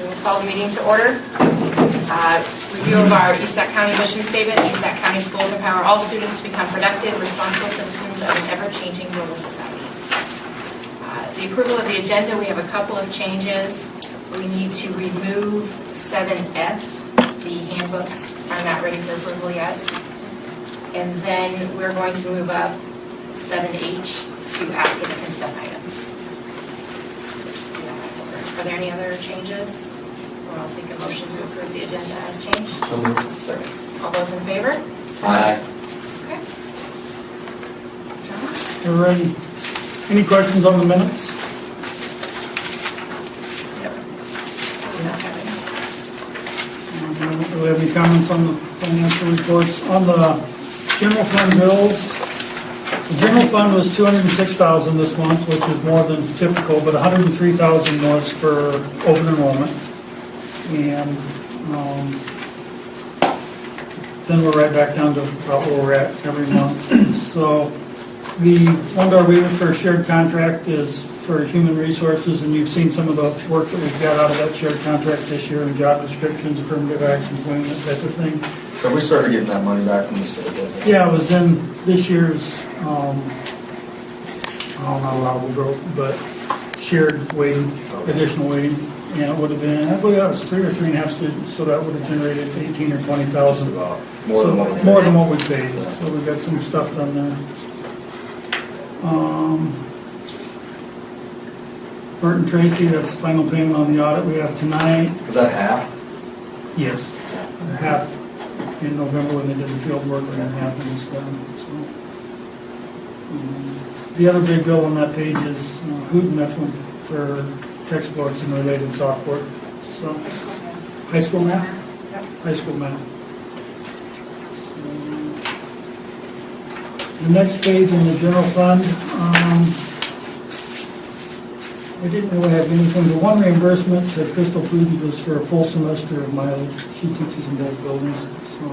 We'll call the meeting to order. Review of our ESC County mission statement. ESC County schools empower all students to become productive, responsible citizens of an ever-changing global society. The approval of the agenda, we have a couple of changes. We need to remove 7F. The handbooks are not ready for approval yet. And then we're going to move up 7H to after the consent items. So just do that in order. Are there any other changes? Or I'll take a motion to approve the agenda as changed. So moved. Second. All those in favor? Aye. Okay. John? All right. Any questions on the minutes? Yep. We don't have any. Do we have any comments on the financial reports? On the general fund bills, the general fund was $206,000 this month, which is more than typical, but $103,000 was for open enrollment. And then we're right back down to about where we're at every month. So the $1 waiver for a shared contract is for human resources, and you've seen some of the work that we've got out of that shared contract this year, and job descriptions, affirmative action plan, that type of thing. So we started getting that money back from the state, didn't we? Yeah, it was in this year's, I don't know how we broke, but shared waiting, additional waiting. And it would have been, I believe that was 3 or 3.5 students, so that would have generated 18 or 20,000. More than what we paid. More than what we paid, so we got some stuff done there. Burton Tracy, that's the final payment on the audit we have tonight. Was that half? Yes, half in November when they did the field work, and half in this one. So, the other big bill on that page is Hoot and Mifflin for textbooks and related software. So, high school math? Yep. High school math. So, the next page in the general fund, I didn't really have anything. The one reimbursement to Crystal Foods was for a full semester of mileage. She teaches in both buildings. So,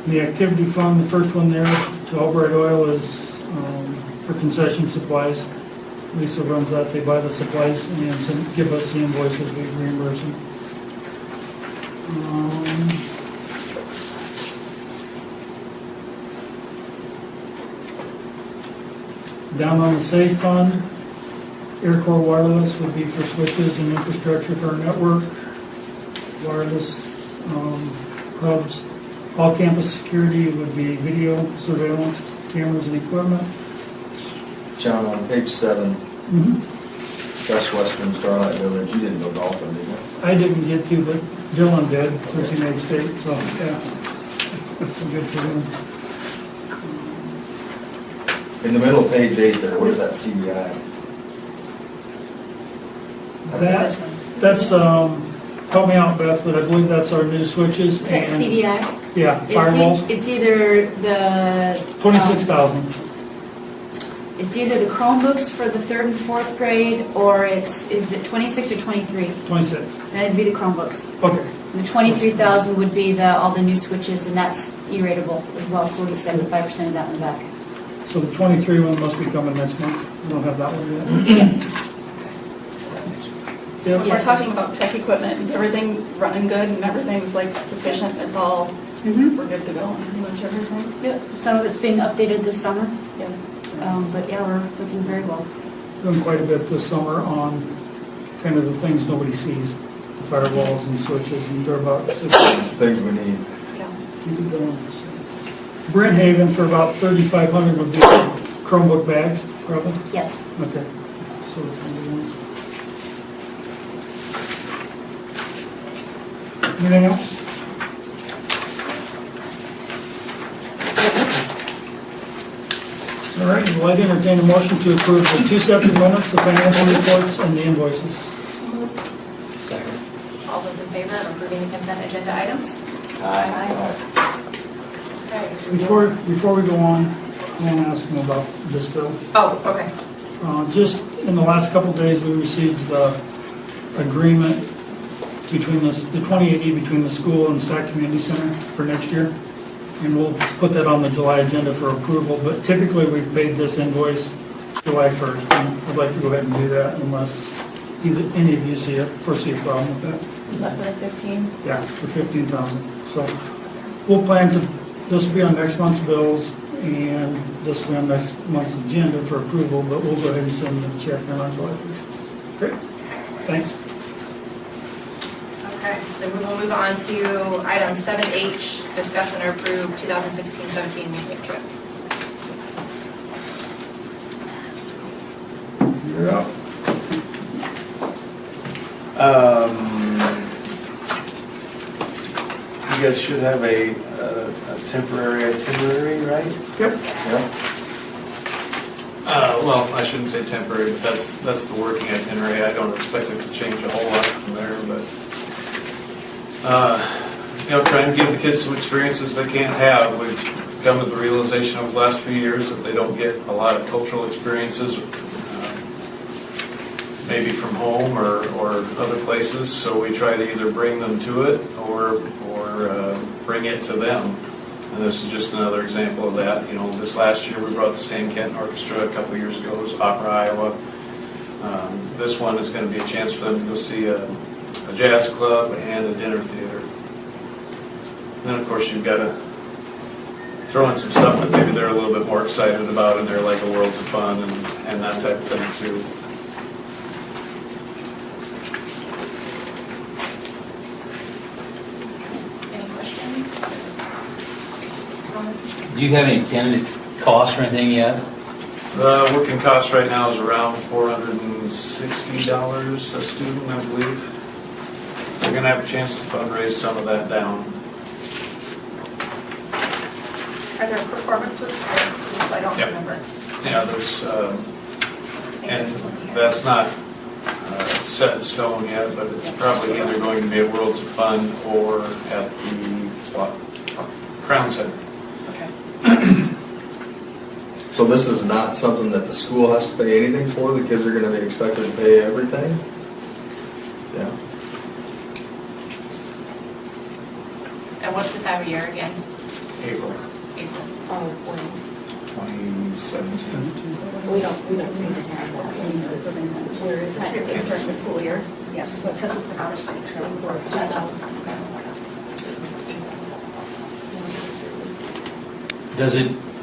the activity fund, the first one there to Albright Oil is for concession supplies. Lisa runs that. They buy the supplies and give us the invoices. We reimburse them. Down on the SAVE fund, Aircore Wireless would be for switches and infrastructure for our network. Wireless hubs. All campus security would be video surveillance, cameras and equipment. John, on page 7, Best Western Starlight Village, you didn't go golfing, did you? I didn't get to, but Dylan did since he made state, so yeah. Good for him. In the middle of page 8 there, what is that CDI? That's help me out, Beth, but I believe that's our new switches. That's and CDI? Yeah, firewalls. It's either the... 26,000. It's either the Chromebooks for the 3rd and 4th grade, or is it 26 or 23? 26. That'd be the Chromebooks. Okay. And the 23,000 would be all the new switches, and that's E-ratable as well, so we'll get 75% of that one back. So the 23 one must be coming next month. We don't have that one yet. Yes. Yeah. We're talking about tech equipment. Is everything running good and everything's like sufficient? It's all, we're good to go on pretty much everything? Yep. Some of it's being updated this summer, Yeah. but yeah, we're looking very well. Done quite a bit this summer on kind of the things nobody sees. The firewalls and switches, and they're about 6. Things we need. Yeah. Keep it going. Brent Haven for about $3,500 would be Chromebook bags, probably. Yes. Okay. So it's under one. Anything else? All right, well, I'd entertain a motion to approve the 2 sets of minutes, the financial reports, and the invoices. Second. All those in favor of approving the consent agenda items? Okay. Before we go on, I want to ask him about this bill. Oh, okay. Just in the last couple of days, we received the agreement between the 2080 between the school and Sac Community Center for next year. And we'll put that on the July agenda for approval, but typically we've paid this invoice July 1st. And I'd like to go ahead and do that unless any of you foresee a problem with that. Is that for the 15? Yeah, for 15,000. So we'll plan to, this will be on next month's bills, and this will be on next month's agenda for approval, but we'll go ahead and send the check in on July 1st. Great, thanks. Okay, then we will move on to item 7H, discuss and approve 2016-17 music trip. You're up. You guys should have a temporary itinerary, right? Yep. Yeah. Well, I shouldn't say temporary, but that's the working itinerary. I don't expect it to change a whole lot from there, but trying to give the kids some experiences they can't have. We've come to the realization over the last few years that they don't get a lot of cultural experiences, maybe from home or other places. So we try to either bring them to it or bring it to them. And this is just another example of that. This last year we brought the Stan Kenton Orchestra. A couple of years ago it was Opera Iowa. This one is going to be a chance for them to go see a jazz club and a dinner theater. And then of course you've got to throw in some stuff that maybe they're a little bit more excited about, and they're like a Worlds of Fun and that type of thing too. Any questions? Do you have any tentative costs or anything yet? The working cost right now is around $460 a student, I believe. We're going to have a chance to fundraise some of that down. Are there performances? I don't Yep. remember. Yeah, there's, and that's not set in stone yet, but it's probably either going to be at Worlds of Fun or at the Crown Center. Okay. So this is not something that the school has to pay anything for? The kids are going to be expected to pay everything? Yeah. And what's the time of year again? April April. 2017. We don't seem to have that. Where is that? During the school year? Yeah, so because it's an out-of-state trip.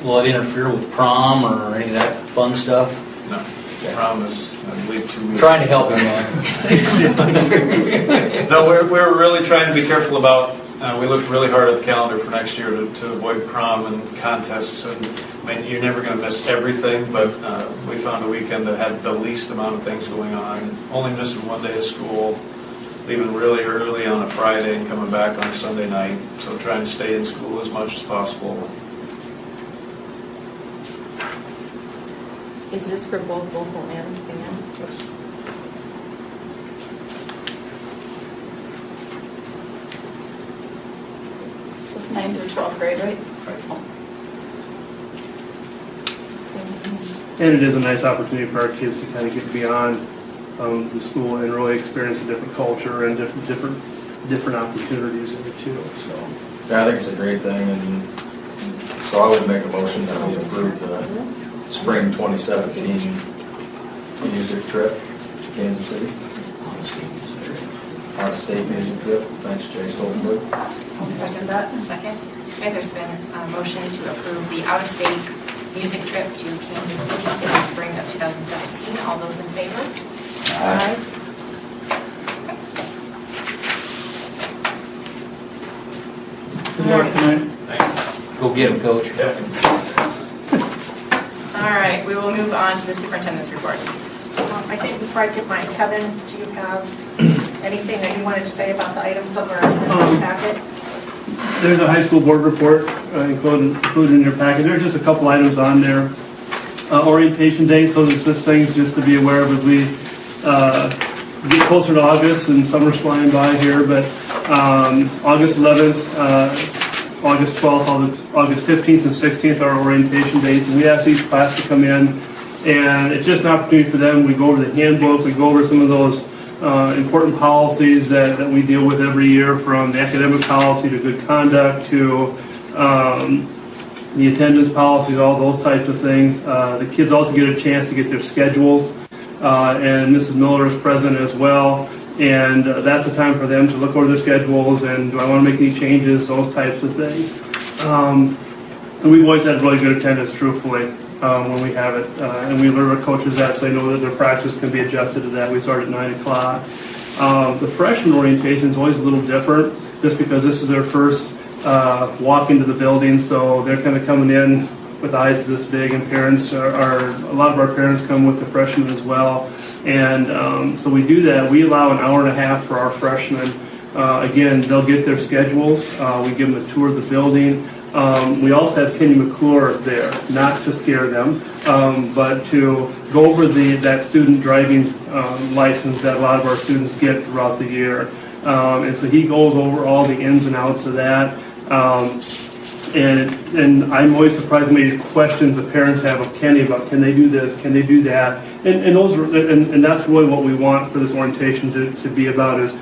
Will it interfere with prom or any of that fun stuff? No, prom is, I believe, 2 weeks. Trying to help him, man. No, we're really trying to be careful about, we looked really hard at the calendar for next year to avoid prom and contests. And I mean, you're never going to miss everything, but we found a weekend that had the least amount of things going on. Only missing one day of school, leaving really early on a Friday and coming back on a Sunday night. So trying to stay in school as much as possible. Is this for both vocal and band? So it's 9th through 12th grade, right? And it is a nice opportunity for our kids to kind of get beyond the school and really experience a different culture and different opportunities in it too. So Yeah, I think it's a great thing, and so I would make a motion that we approve the spring 2017 music trip to Kansas City. Out-of-state music trip. Thanks, Jay Stoltenberg. Second that. Second. Okay, there's been a motion to approve the out-of-state music trip to Kansas City in the spring of 2017. All those in favor? Aye. Good luck tonight. Go get him, coach. All right, we will move on to the superintendent's report. I think before I get mine, Kevin, do you have anything that you wanted to say about the items that were in the packet? there's a high school board report included in your packet. There's just a couple items on there. Orientation dates, those are just things just to be aware of as we get closer to August, and summer's flying by here, but August 11th, August 12th, August 15th and 16th are orientation dates, and we ask each class to come in, and it's just an opportunity for them. We go over the handbooks, we go over some of those important policies that we deal with every year, from the academic policy to good conduct to the attendance policies, all those types of things. The kids also get a chance to get their schedules, and Mrs. Miller is present as well. And that's a time for them to look over their schedules and do I want to make any changes, those types of things. And we've always had really good attendance, truthfully, when we have it. And we alert our coaches that so they know that their practice can be adjusted to that. We start at 9 o'clock. The freshman orientation is always a little different just because this is their first walk into the building, so they're kind of coming in with eyes this big, and parents are a lot of our parents come with the freshmen as well. And so we do that. We allow an hour and a half for our freshmen. Again, they'll get their schedules. We give them a tour of the building. We also have Kenny McClure there, not to scare them, but to go over that student driving license that a lot of our students get throughout the year. And so he goes over all the ins and outs of that. And I'm always surprised how many questions the parents have of Kenny about can they do this, can they do that, and that's really what we want for this orientation to be about, is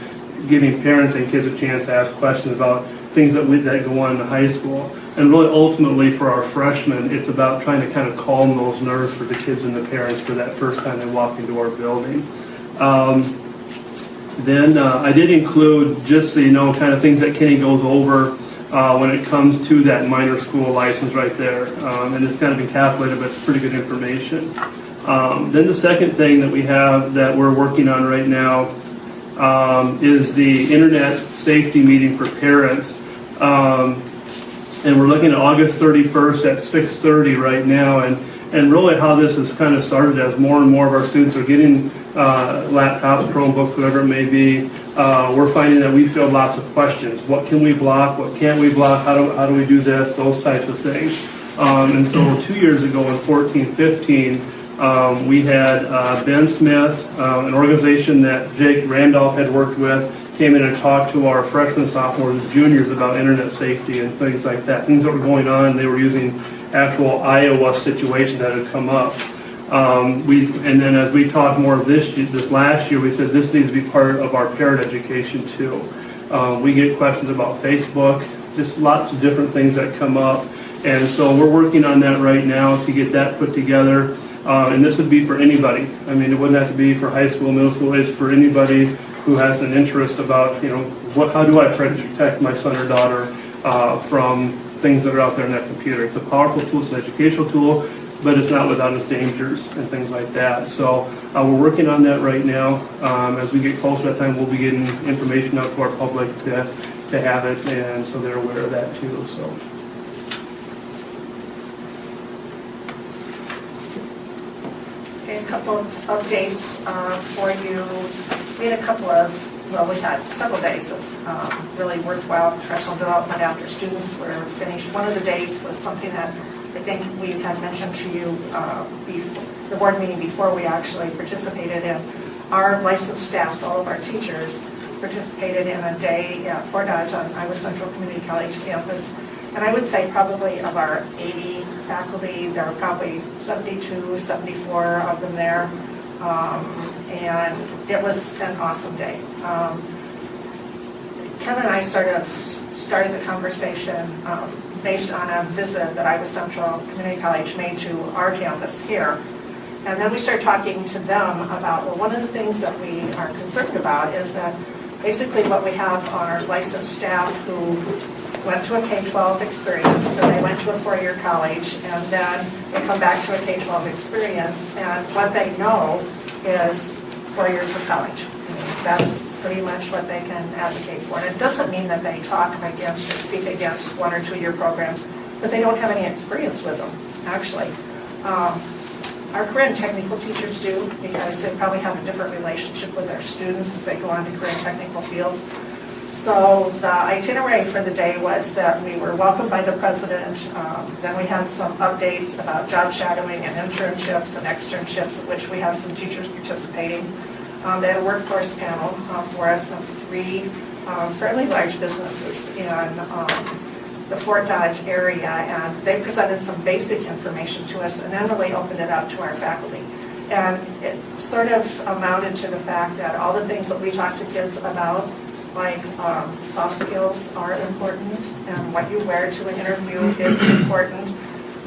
giving parents and kids a chance to ask questions about things that go on in the high school. And really ultimately for our freshmen, it's about trying to kind of calm those nerves for the kids and the parents for that first time they walk into our building. Then I did include, just so you know, kind of things that Kenny goes over when it comes to that minor school license right there. And it's kind of encapsulated, but it's pretty good information. Then the second thing that we have that we're working on right now is the internet safety meeting for parents. And we're looking at August 31st at 6:30 right now. And really how this has kind of started as more and more of our students are getting laptops, Chromebooks, whatever it may be. We're finding that we field lots of questions. What can we block? What can't we block? How do we do this? Those types of things. And so 2 years ago in 14-15, we had Ben Smith, an organization that Jake Randolph had worked with, came in and talked to our freshmen, sophomores, and juniors about internet safety and things like that. Things that were going on, they were using actual Iowa situations that had come up. And then as we talked more this last year, we said this needs to be part of our parent education too. We get questions about Facebook, just lots of different things that come up. And so we're working on that right now to get that put together. And this would be for anybody. I mean, it wouldn't have to be for high school, middle school. It's for anybody who has an interest about, how do I try to protect my son or daughter from things that are out there in that computer. It's a powerful tool, it's an educational tool, but it's not without its dangers and things like that. So we're working on that right now. As we get closer to that time, we'll be getting information out to our public to have it, and so they're aware of that too. So. Okay, a couple of updates for you. We had we had several days of really worthwhile professional development after students were finished. One of the days was something that I think we had mentioned to you before, the board meeting before we actually participated in. Our licensed staffs, all of our teachers, participated in a day at Fort Dodge on Iowa Central Community College campus. And I would say probably of our 80 faculty, there were probably 72, 74 of them there. And it was an awesome day. Kevin and I started the conversation based on a visit that Iowa Central Community College made to our campus here. And then we started talking to them about, well, one of the things that we are concerned about is that basically what we have are licensed staff who went to a K-12 experience, so they went to a four-year college, and then they come back to a K-12 experience, and what they know is 4 years of college. I mean, that's pretty much what they can advocate for. And it doesn't mean that they talk against or speak against 1 or 2 year programs, but they don't have any experience with them, actually. Our career and technical teachers do, because they probably have a different relationship with their students as they go on to career and technical fields. So the itinerary for the day was that we were welcomed by the president. Then we had some updates about job shadowing and internships and externships, of which we have some teachers participating. They had a workforce panel for us of 3 fairly large businesses in the Fort Dodge area, and they presented some basic information to us and then really opened it up to our faculty. And it sort of amounted to the fact that all the things that we talk to kids about, like soft skills, are important, and what you wear to an interview is important.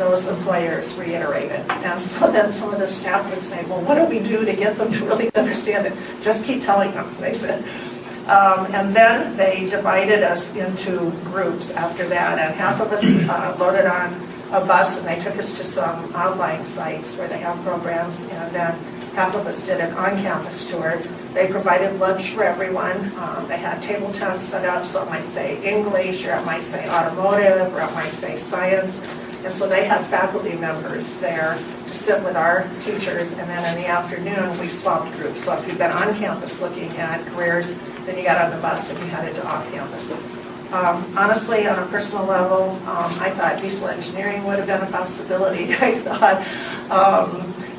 those employers reiterated. And so then some of the staff would say, well, what do we do to get them to really understand it? Just keep telling them, they said. And then they divided us into groups after that, and half of us loaded on a bus, and they took us to some online sites where they have programs, and then half of us did an on-campus tour. They provided lunch for everyone. They had table tents set up, so it might say English, or it might say automotive, or it might say science. And so they had faculty members there to sit with our teachers, and then in the afternoon, we swapped groups. So if you've been on campus looking at careers, then you got on the bus and you headed to off-campus. Honestly, on a personal level, I thought diesel engineering would have been a possibility. I thought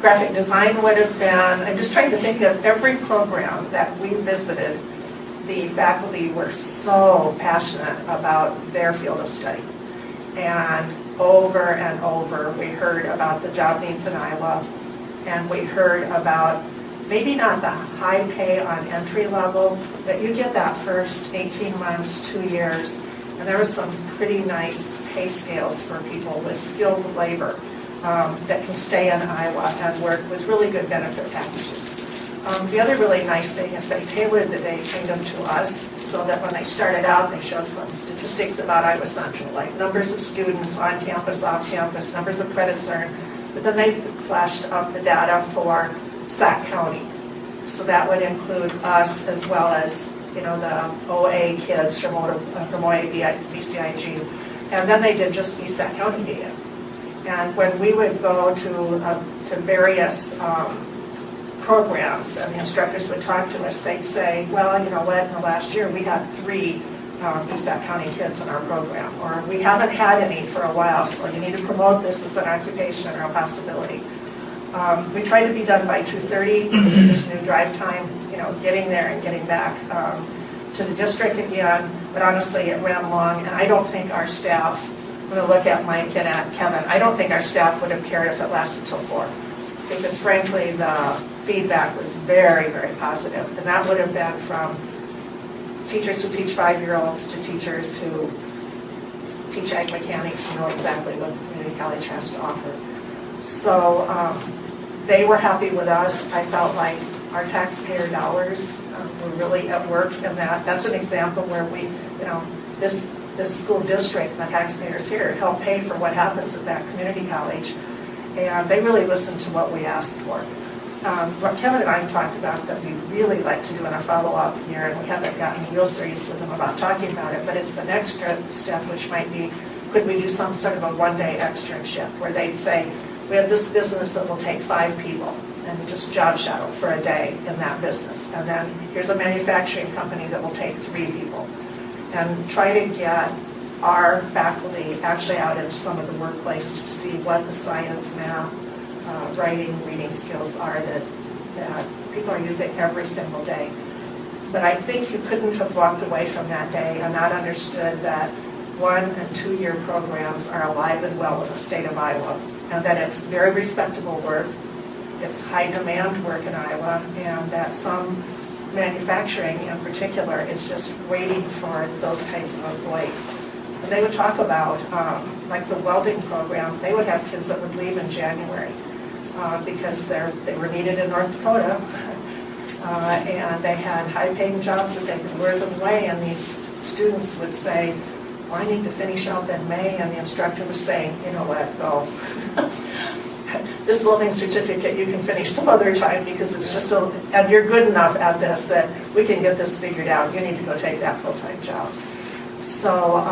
graphic design would have been. I'm just trying to think of every program that we visited. The faculty were so passionate about their field of study. And over, we heard about the job needs in Iowa, and we heard about maybe not the high pay on entry level, but you get that first 18 months, 2 years, and there was some pretty nice pay scales for people with skilled labor that can stay in Iowa and work with really good benefit packages. The other really nice thing is they tailored the day kingdom to us, so that when they started out, they showed some statistics about Iowa Central, like numbers of students on campus, off campus, numbers of credits earned, but then they flashed up the data for Sac County. So that would include us as well as, you know, the OA kids from OA BCIG. And then they did just Sac County data. And when we would go to various programs and the instructors would talk to us, they'd say, well, you know what, in the last year we had 3 ESAC County kids in our program, or we haven't had any for a while, so you need to promote this as an occupation or a possibility. We tried to be done by 2:30 because of this new drive time, you know, getting there and getting back to the district again, but honestly it ran long, and I don't think our staff, I'm going to look at Mike and at Kevin, I don't think our staff would have cared if it lasted till 4, because frankly the feedback was very, very positive, and that would have been from teachers who teach 5-year-olds to teachers who teach ag mechanics and know exactly what community college has to offer. So they were happy with us. I felt like our taxpayer dollars were really at work in that. That's an example where we, you know, this school district and the taxpayers here help pay for what happens at that community college, and they really listened to what we asked for. What Kevin and I talked about that we really like to do in a follow-up year, and we haven't gotten real serious with them about talking about it, but it's the next step, which might be, could we do some sort of a one-day externship where they'd say, we have this business that will take 5 people, and just job shadow for a day in that business. And then here's a manufacturing company that will take 3 people. And try to get our faculty actually out into some of the workplaces to see what the science, math, writing, reading skills are that people are using every single day. But I think you couldn't have walked away from that day and not understood that 1- and 2-year programs are alive and well in the state of Iowa, and that it's very respectable work, it's high demand work in Iowa, and that some manufacturing in particular is just waiting for those kinds of employees. And they would talk about, like the welding program, they would have kids that would leave in January because they were needed in North Dakota, and they had high-paying jobs that they could lure them away, and these students would say, well, I need to finish up in May, and the instructor was saying, you know what, go. This welding certificate you can finish some other time because it's just and you're good enough at this that we can get this figured out. You need to go take that full-time job. So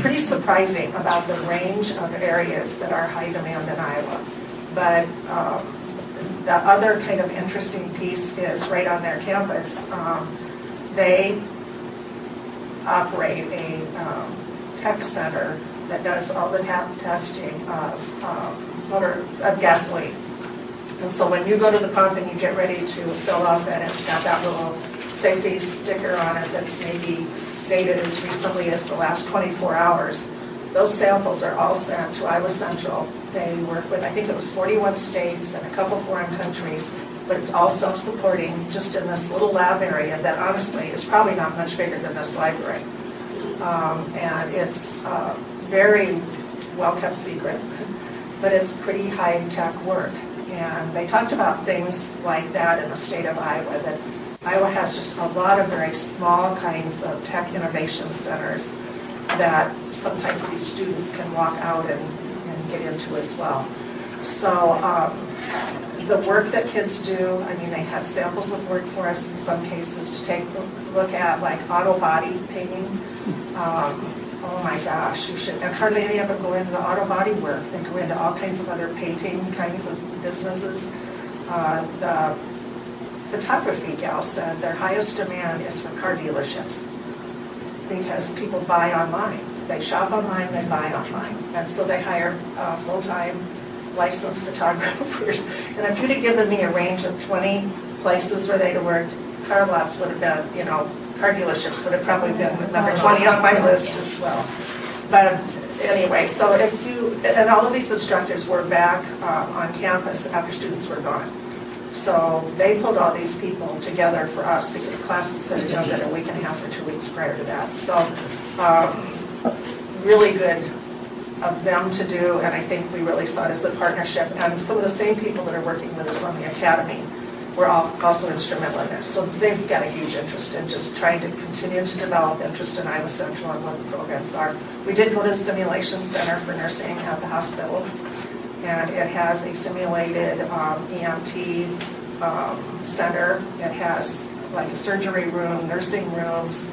pretty surprising about the range of areas that are high demand in Iowa. But the other kind of interesting piece is right on their campus, they operate a tech center that does all the testing of gasoline. And so when you go to the pump and you get ready to fill up, and it's got that little safety sticker on it that's maybe dated as recently as the last 24 hours, those samples are all sent to Iowa Central. They work with, I think it was 41 states and a couple foreign countries, but it's all self-supporting just in this little lab area that honestly is probably not much bigger than this library. And it's very well-kept secret. but it's pretty high-tech work. And they talked about things like that in the state of Iowa, that Iowa has just a lot of very small kinds of tech innovation centers that sometimes these students can walk out and get into as well. So the work that kids do, I mean, they had samples of work for us in some cases to take a look at, like auto body painting. Oh my gosh, you should, and hardly any of it go into the auto body work. They go into all kinds of other painting kinds of businesses. The photography gal said their highest demand is for car dealerships because people buy online. They shop online, they buy online. And so they hire full-time licensed photographers. And if you'd have given me a range of 20 places where they'd have worked, car lots would have been, you know, car dealerships would have probably been number 20 on my list as well. But anyway, so if you, and all of these instructors were back on campus after students were gone. So they pulled all these people together for us because classes had been a week and a half or 2 weeks prior to that. So really good of them to do, and I think we really saw it as a partnership. And some of the same people that are working with us on the academy were also instrumental in this. So they've got a huge interest in just trying to continue to develop interest in Iowa Central and what the programs are. We did go to the Simulation Center for Nursing at the hospital, and it has a simulated EMT center. It has like a surgery room, nursing rooms,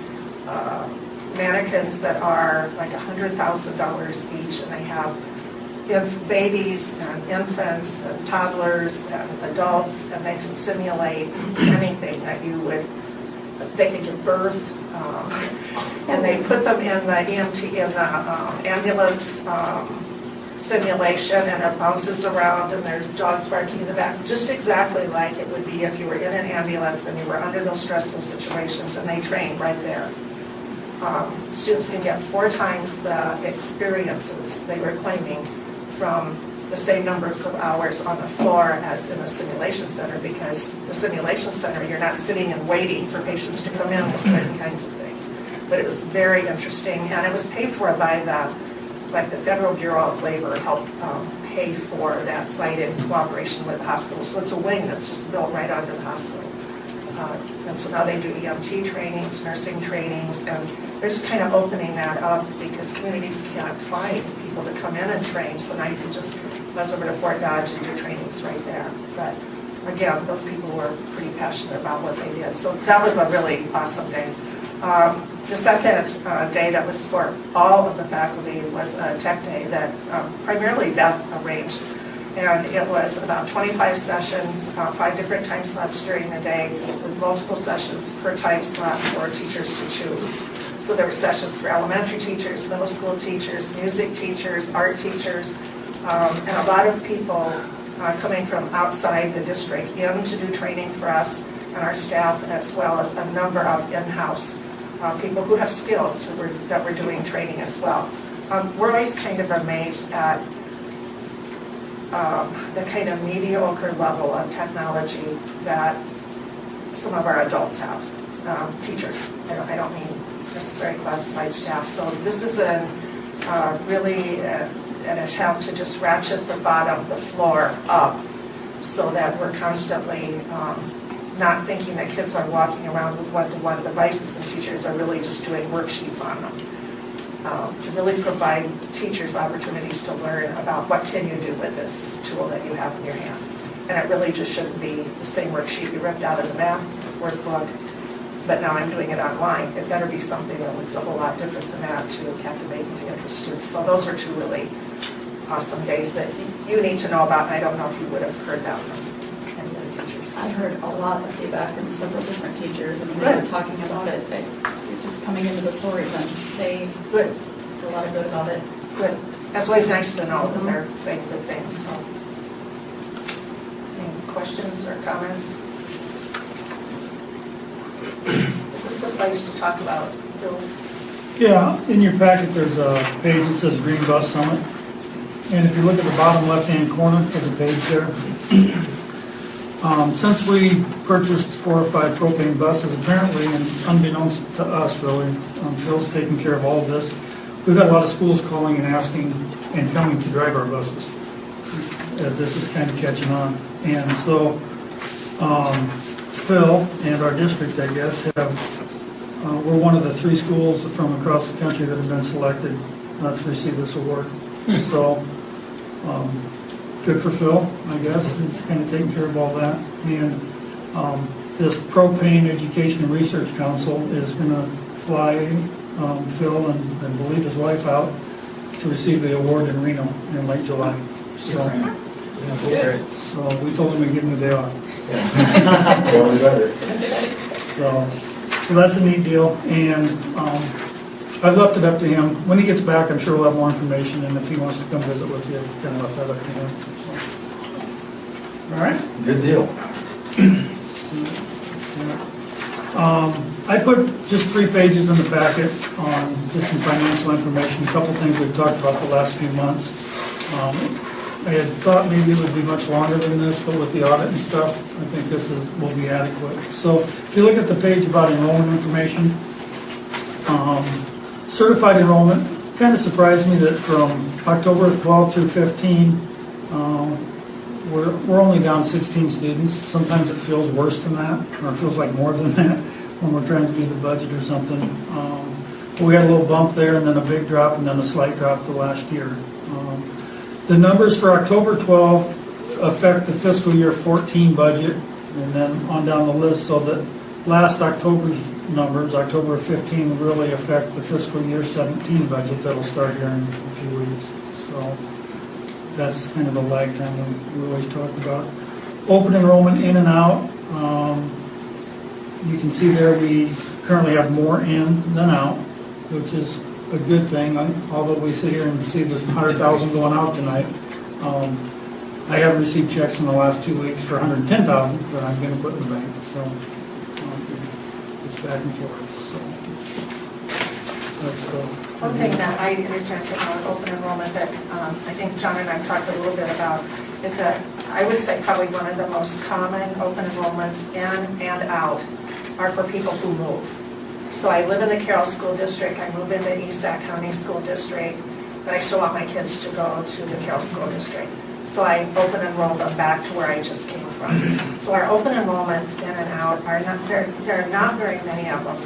mannequins that are like $100,000 each, and they have babies and infants and toddlers and adults, and they can simulate anything that you would, they can give birth, and they put them in the EMT, in the ambulance simulation, and it bounces around, and there's dogs barking in the back, just exactly like it would be if you were in an ambulance and you were under those stressful situations, and they train right there. Students can get 4 times the experiences they were claiming from the same numbers of hours on the floor as in the simulation center, because the simulation center, you're not sitting and waiting for patients to come in with certain kinds of things. But it was very interesting, and it was paid for by the Federal Bureau of Labor helped pay for that site in cooperation with the hospital. So it's a wing that's just built right onto the hospital. And so now they do EMT trainings, nursing trainings, and they're just kind of opening that up because communities can't find people to come in and train. So now you can just buzz over to Fort Dodge and do trainings right there. But again, those people were pretty passionate about what they did. So that was a really awesome day. The second day that was for all of the faculty was a tech day that primarily Beth arranged. And it was about 25 sessions, 5 different time slots during the day, with multiple sessions per time slot for teachers to choose. So there were sessions for elementary teachers, middle school teachers, music teachers, art teachers, and a lot of people coming from outside the district in to do training for us and our staff, as well as a number of in-house people who have skills that were doing training as well. We're always kind of amazed at the kind of mediocre level of technology that some of our adults have, teachers. I don't mean necessarily classified staff. So this is really an attempt to just ratchet the bottom, the floor up, so that we're constantly not thinking that kids are walking around with one-to-one devices and teachers are really just doing worksheets on them. To really provide teachers opportunities to learn about what can you do with this tool that you have in your hand. And it really just shouldn't be the same worksheet you ripped out of the math workbook, but now I'm doing it online. It better be something that looks a whole lot different than that to captivate and to interest students. So those were 2 really awesome days that you need to know about, and I don't know if you would have heard that from any of the teachers. I heard a lot of feedback from several different teachers, and they were talking about it. Just coming into the stories, and they Good. did a lot of good about it. Good. That's always nice to know that they're saying good things. So, any questions or comments? Is this the place to talk about bills? Yeah, in your packet, there's a page that says Green Bus Summit. And if you look at the bottom left-hand corner of the page there, since we purchased 4 or 5 propane buses, apparently, and unbeknownst to us really, Bill's taking care of all of this, we've got a lot of schools calling and asking and coming to drive our buses. as this is kind of catching on. And so Phil and our district, I guess, we're one of the 3 schools from across the country that have been selected to receive this award. So good for Phil, I guess, he's kind of taking care of all that. And this Propane Education and Research Council is going to fly Phil and I believe his wife out to receive the award in Reno in late July. So we told him we'd give him a day off. Well, we better. So that's a neat deal, and I've left it up to him. When he gets back, I'm sure we'll have more information, and if he wants to come visit with you, I've kind of left that up to him. So. All right? Good deal. I put just 3 pages in the packet on just some financial information, a couple things we've talked about the last few months. I had thought maybe it would be much longer than this, but with the audit and stuff, I think this will be adequate. So if you look at the page about enrollment information, certified enrollment, kind of surprised me that from October of 12 through 15, we're only down 16 students. Sometimes it feels worse than that, or it feels like more than that when we're trying to do the budget or something. But we had a little bump there, and then a big drop, and then a slight drop the last year. The numbers for October 12 affect the fiscal year 14 budget, and then on down the list, so that last October's numbers, October 15, will really affect the fiscal year 17 budget that'll start here in a few weeks. So that's kind of the lag time we always talk about. Open enrollment in and out. You can see there we currently have more in than out, which is a good thing. Although we sit here and see this 100,000 going out tonight, I haven't received checks in the last 2 weeks for 110,000 that I'm going to put in the bank. So it's back and forth. So that's the One thing that I interject about open enrollment that I think John and I talked a little bit about is that I would say probably one of the most common open enrollments in and out are for people who move. So I live in the Carroll School District, I move into ESC County School District, but I still want my kids to go to the Carroll School District. So I open enroll them back to where I just came from. So our open enrollments in and out are not, there are not very many of them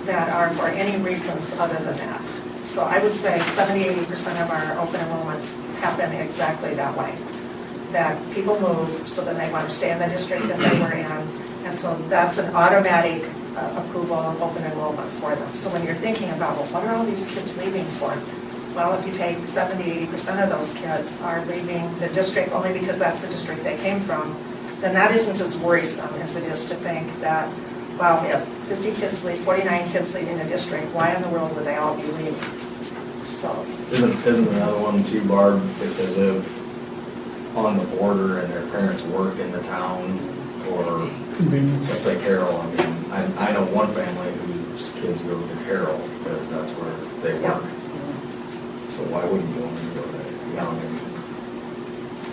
that are for any reasons other than that. So I would say 70-80% of our open enrollments happen exactly that way. That people move, so then they want to stay in the district that they were in, and so that's an automatic approval of open enrollment for them. So when you're thinking about, well, what are all these kids leaving for? Well, if you take 70-80% of those kids are leaving the district only because that's the district they came from, then that isn't as worrisome as it is to think that, wow, we have 50 kids leave, 49 kids leaving the district, why in the world would they all be leaving? So. Isn't another one too, Barb, if they live on the border and their parents work in the town, or let's say Carroll, I mean, I know one family whose kids go to Carroll because that's where they work. Yeah. So why wouldn't you want to go to Young?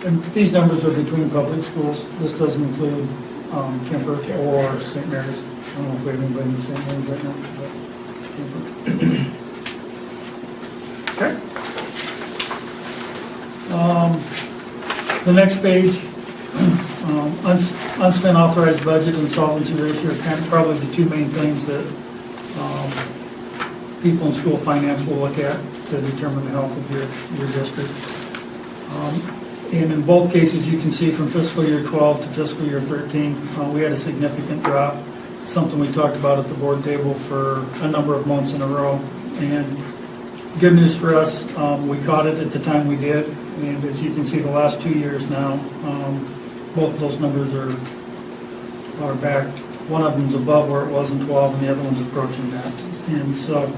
And these numbers are between public schools. This doesn't include Kemper or St. Mary's. I don't know if we have anybody in St. Mary's right now, but Kemper. Okay. The next page, unspent authorized budget and solvency ratio are kind of probably the 2 main things that people in school finance will look at to determine the health of your district. And in both cases, you can see from fiscal year 12 to fiscal year 13, we had a significant drop. It's something we talked about at the board table for a number of months in a row. And good news for us, we caught it at the time we did. And as you can see, the last 2 years now, both of those numbers are back. One of them's above where it was in 12, and the other one's approaching that. And so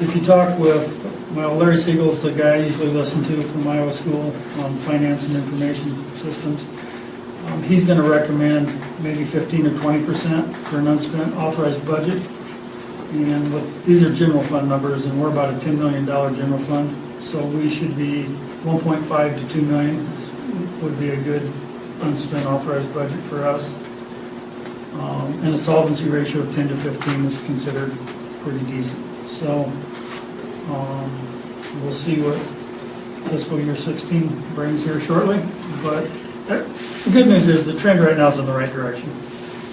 if you talk with, well, Larry Siegel's the guy I usually listen to from Iowa School on finance and information systems. He's going to recommend maybe 15 or 20% for an unspent authorized budget. And these are general fund numbers, and we're about a $10 million general fund. So we should be 1.5 to 2 million would be a good unspent authorized budget for us. And a solvency ratio of 10 to 15 is considered pretty decent. So we'll see what fiscal year 16 brings here shortly, But the good news is the trend right now is in the right direction.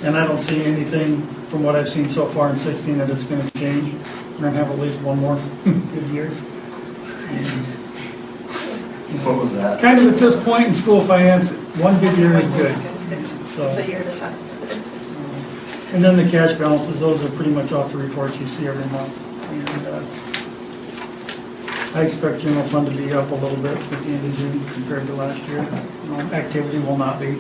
And I don't see anything from what I've seen so far in 16 that it's going to change. We're going to have at least one more good year. And, What was that? kind of at this point in school finance, one good year is good. So, It's a year at a time. and then the cash balances, those are pretty much off the reports you see every month. And I expect general fund to be up a little bit at the end of June compared to last year. Activity will not be.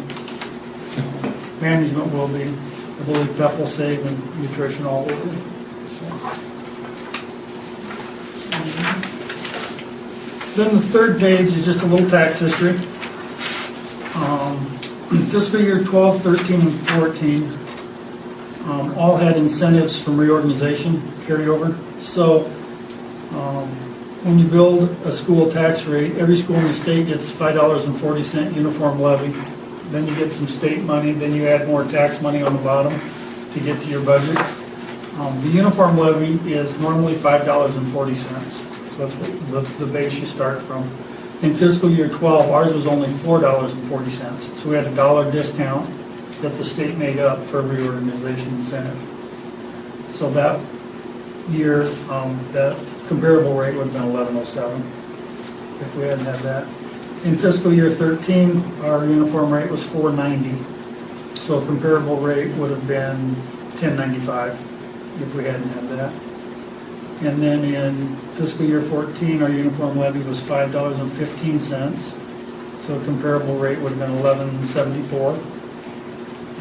Management will be. I believe PEP will save and nutrition all will be. Then the third page is just a little tax history. Fiscal year 12, 13, and 14 all had incentives from reorganization carryover. So when you build a school tax rate, every school in the state gets $5.40 uniform levy. Then you get some state money, then you add more tax money on the bottom to get to your budget. The uniform levy is normally $5.40. So that's the base you start from. In fiscal year 12, ours was only $4.40. So we had a $1 discount that the state made up for reorganization incentive. So that year, that comparable rate would have been $11.07 if we hadn't had that. In fiscal year 13, our uniform rate was $4.90. So a comparable rate would have been $10.95 if we hadn't had that. And then in fiscal year 14, our uniform levy was $5.15. So a comparable rate would have been $11.74.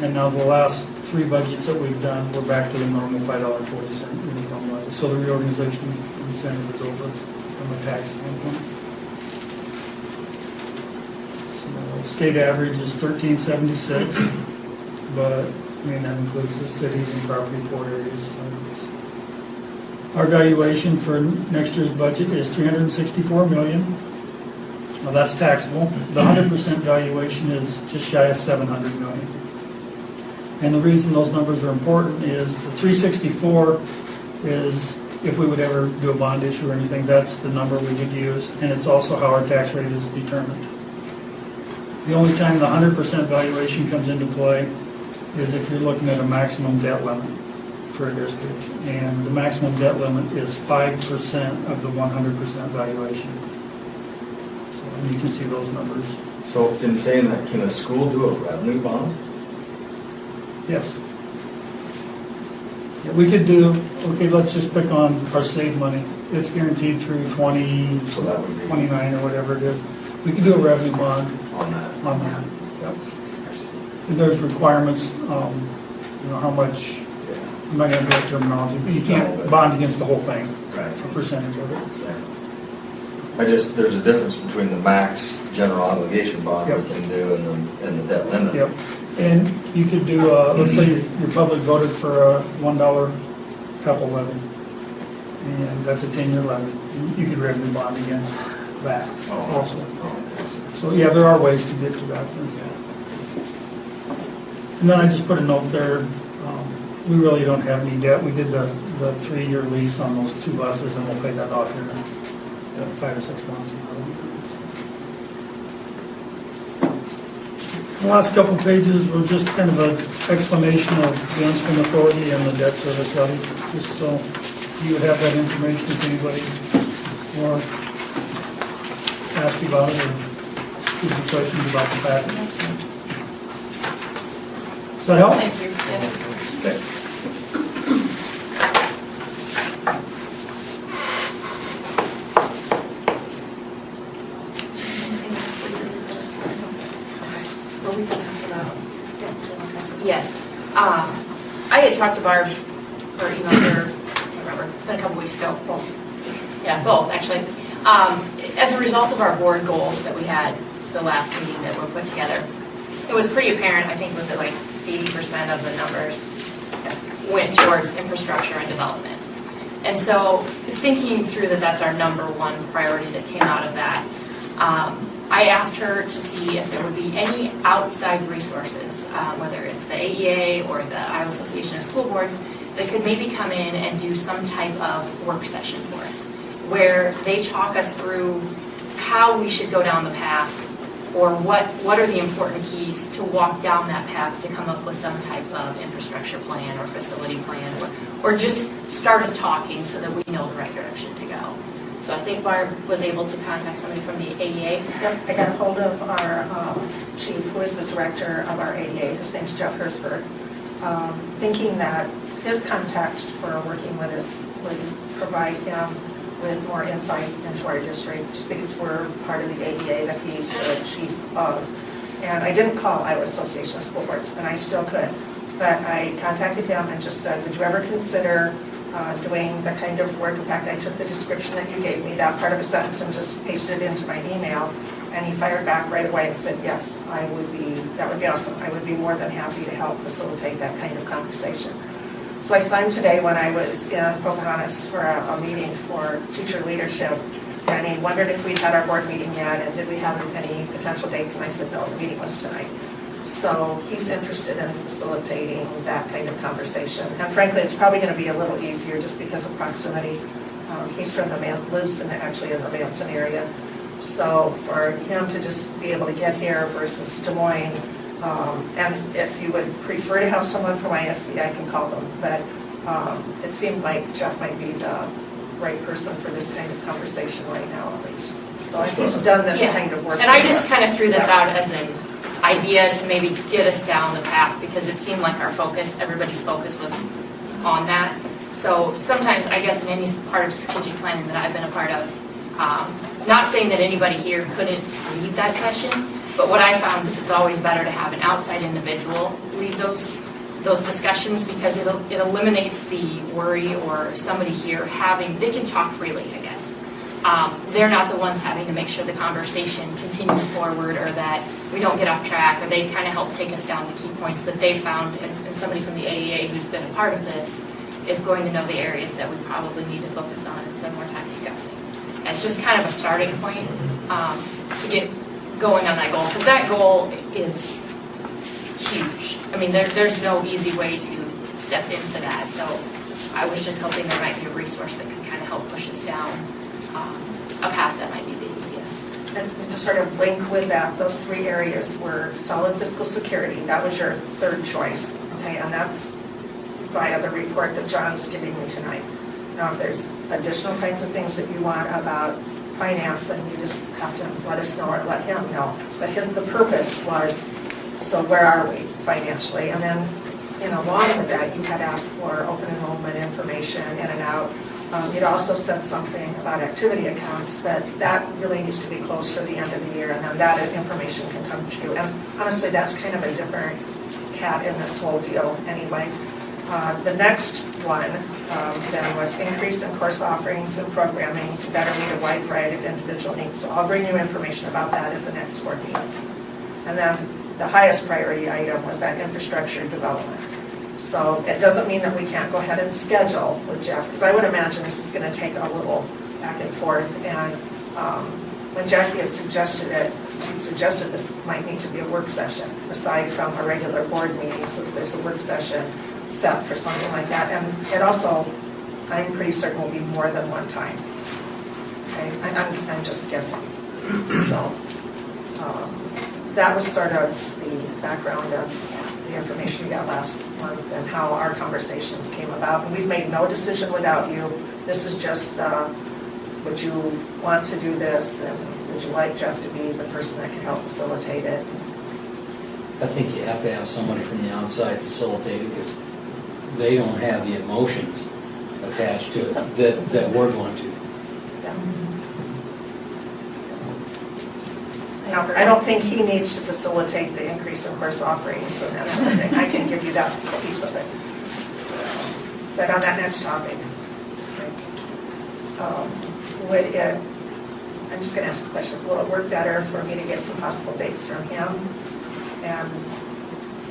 And now the last three budgets that we've done, we're back to the normal $5.40 uniform levy. So the reorganization incentive is over from a tax standpoint. So state average is $13.76, but I mean that includes the cities and property poor areas. Our valuation for next year's budget is $364 million. Now that's taxable. The 100% valuation is just shy of $700 million. And the reason those numbers are important is the 364 is if we would ever do a bond issue or anything, that's the number we would use, and it's also how our tax rate is determined. The only time the 100% valuation comes into play is if you're looking at a maximum debt limit for a district, and the maximum debt limit is 5% of the 100% valuation. So you can see those numbers. So in saying that, can a school do a revenue bond? Yes. Yeah, we could do, okay, let's just pick on our save money. It's guaranteed through 20, So that would be 29 or whatever it is. We could do a revenue bond on that. on that. Yep. And there's requirements, how much, Yeah. I'm not going to go into terminology, but you can't bond against the whole thing, Right. a percentage of it. There's a difference between the max general obligation bond Yep. we can do and the debt limit. Yep. And you could do, let's say your public voted for a $1 couple levy, and that's a 10-year levy. You could revenue bond against that also. So yeah, there are ways to get to that. And then I just put a note there, we really don't have any debt. We did the 3-year lease on those 2 buses, and we'll pay that off here in 5 or 6 months. The last couple pages were just kind of an explanation of the unspent authority and the debt service levy, just so you would have that information if anybody or ask you about it or give you questions about the package. Does that help? Thank you, yes. Okay. Well, we can talk about. Yes. I had talked to Barb, or emailed her, I can't remember, it's been a couple weeks ago. Yeah, both, actually. As a result of our board goals that we had the last meeting that were put together, it was pretty apparent, I think, was it like 80% of the numbers went towards infrastructure and development. And so thinking through that that's our number one priority that came out of that, I asked her to see if there would be any outside resources, whether it's the AEA or the Iowa Association of School Boards, that could maybe come in and do some type of work session for us, where they talk us through how we should go down the path Or what are the important keys to walk down that path to come up with some type of infrastructure plan or facility plan, or just start us talking so that we know the right direction to go. So I think Barb was able to contact somebody from the AEA. Yep, I got a hold of our chief, who is the director of our ADA, his name's Jeff Hersberg, thinking that his context for working with us would provide him with more insight into our district, just because we're part of the ADA that he's the chief of. And I didn't call Iowa Association of School Boards, and I still could. But I contacted him and just said, would you ever consider doing the kind of work? In fact, I took the description that you gave me, that part of a sentence, and just pasted it into my email. And he fired back right away and said, yes, that would be awesome. I would be more than happy to help facilitate that kind of conversation. So I signed today when I was in Pocahontas for a meeting for teacher leadership. And he wondered if we'd had our board meeting yet, and did we have any potential dates? And I said, no, the meeting was tonight. So he's interested in facilitating that kind of conversation. And frankly, it's probably going to be a little easier just because of proximity. He's from lives actually in the Manson area. So for him to just be able to get here versus Des Moines, and if you would prefer to have someone from ISB, I can call them. But it seemed like Jeff might be the right person for this kind of conversation right now, at least. So he's done this kind of work. And I just kind of threw this out as an idea to maybe get us down the path, because it seemed like our focus, everybody's focus was on that. So sometimes, I guess in any part of strategic planning that I've been a part of, not saying that anybody here couldn't lead that session, but what I found is it's always better to have an outside individual lead those discussions, because it eliminates the worry or somebody here they can talk freely, I guess. They're not the ones having to make sure the conversation continues forward, or that we don't get off track, or they kind of help take us down the key points that they found, and somebody from the AEA who's been a part of this is going to know the areas that we probably need to focus on and spend more time discussing. It's just kind of a starting point to get going on that goal, because that goal is huge. I mean, there's no easy way to step into that, so I was just hoping there might be a resource that could kind of help push us down a path that might be the easiest. And to sort of link with that, those three areas were solid fiscal security. That was your third choice, okay? And that's via the report that John's giving me tonight. Now, if there's additional kinds of things that you want about finance, then you just have to let us know or let him know. But the purpose was, so where are we financially? And then, along with that, you had asked for open enrollment information in and out. You'd also said something about activity accounts, but that really needs to be closed for the end of the year, and then that information can come to you. And honestly, that's kind of a different cat in this whole deal anyway. The next one then was increase in course offerings and programming to better meet a wide variety of individual needs. So I'll bring you information about that at the next board meeting. And then the highest priority item was that infrastructure development. So it doesn't mean that we can't go ahead and schedule with Jeff, because I would imagine this is going to take a little back and forth. And when Jackie had suggested it, she suggested this might need to be a work session, aside from a regular board meeting, so that there's a work session set for something like that. And it also, I'm pretty certain, will be more than one time. Okay, I'm just guessing. So that was sort of the background of the information we got last month and how our conversations came about. And we've made no decision without you. This is just, would you want to do this, and would you like Jeff to be the person that can help facilitate it? I think you have to have somebody from the outside facilitate it, because they don't have the emotions attached to it that we're going to. Now, I don't think he needs to facilitate the increase in course offerings and that sort of thing. I can give you that piece of it. But on that next topic, I'm just going to ask a question. Will it work better for me to get some possible dates from him? And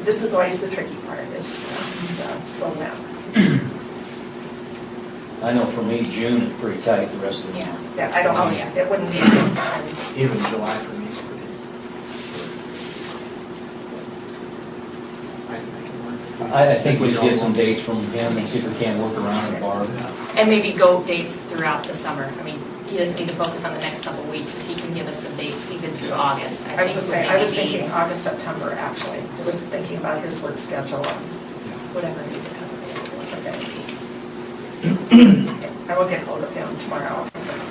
this is always the tricky part, is so when. I know for me, June is pretty tight the rest of the year. Yeah, I don't know. It wouldn't be. Even July for me is pretty. I think we should get some dates from him and see if we can't work around it, Barb. And maybe go dates throughout the summer. I mean, he doesn't need to focus on the next couple of weeks. He can give us some dates even through August. I was think just saying, would I was maybe be thinking August, September, actually, just thinking about his work schedule. whatever needs to cover. I will get hold of him tomorrow,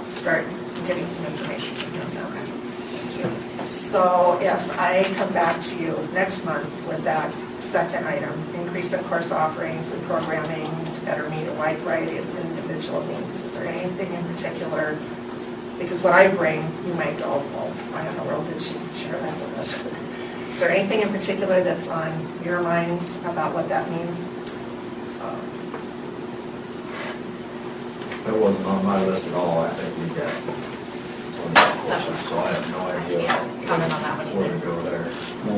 start getting some information from him. Okay. Thank you. So if I come back to you next month with that second item, increase in course offerings and programming to better meet a wide variety of individual needs, is there anything in particular? Because what I bring, you might go, well, why in the world did she share that with us? Is there anything in particular that's on your minds about what that means? It wasn't on my list at all. I think we got 20 courses, so I have no idea Yeah, comment on that one where to either. go there.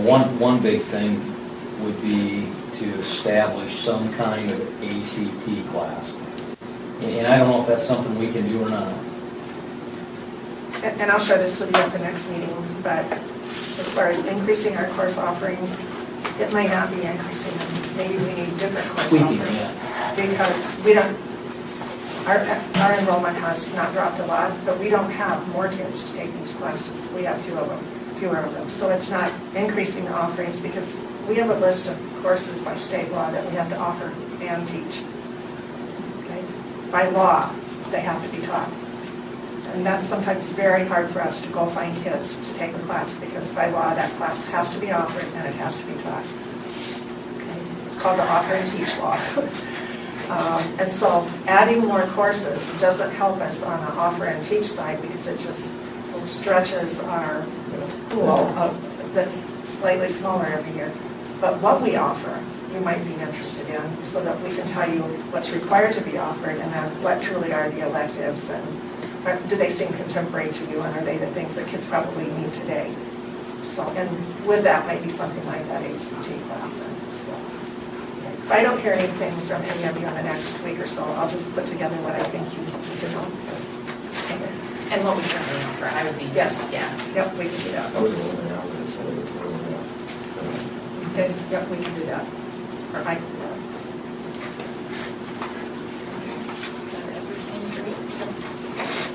Well, one big thing would be to establish some kind of ACT class. And I don't know if that's something we can do or not. And I'll share this with you at the next meeting, but as far as increasing our course offerings, it might not be increasing them. Maybe we need different course Tweaking, offerings. yeah. Because we don't, our enrollment has not dropped a lot, but we don't have more kids to take these classes. We have fewer of them. So it's not increasing the offerings because we have a list of courses by state law that we have to offer and teach. Okay? By law, they have to be taught. And that's sometimes very hard for us to go find kids to take a class because by law, that class has to be offered and it has to be taught. Okay? It's called the offer and teach law. And so adding more courses doesn't help us on the offer and teach side because it just stretches our pool that's slightly smaller every year. But what we offer, you might be interested in so that we can tell you what's required to be offered and then what truly are the electives and do they seem contemporary to you and are they the things that kids probably need today? So, and with that might be something like that ACT class then. So, if I don't hear anything from any of you in the next week or so, I'll just put together what I think you can know. And what we currently offer, I would be. Yes. Yeah. Yep, we can do that. That was the only thing I was going to say. Okay, yep, we can do that. Or I can do that.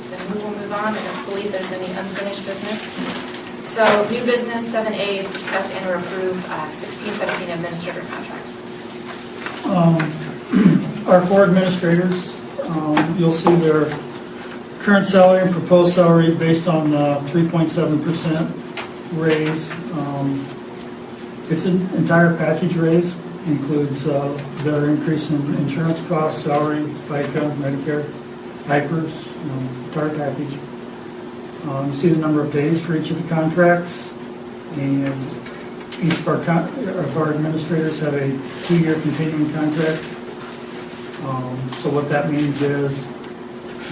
Then we will move on, and I believe there's any unfinished business. So new business 7A is discuss and or approve 16-17 administrator contracts. Our four administrators, you'll see their current salary and proposed salary based on 3.7% raise. It's an entire package raise, includes their increase in insurance costs, salary, FICA, Medicare, diapers, entire package. You see the number of days for each of the contracts, and each of our administrators have a 2-year continuing contract. So what that means is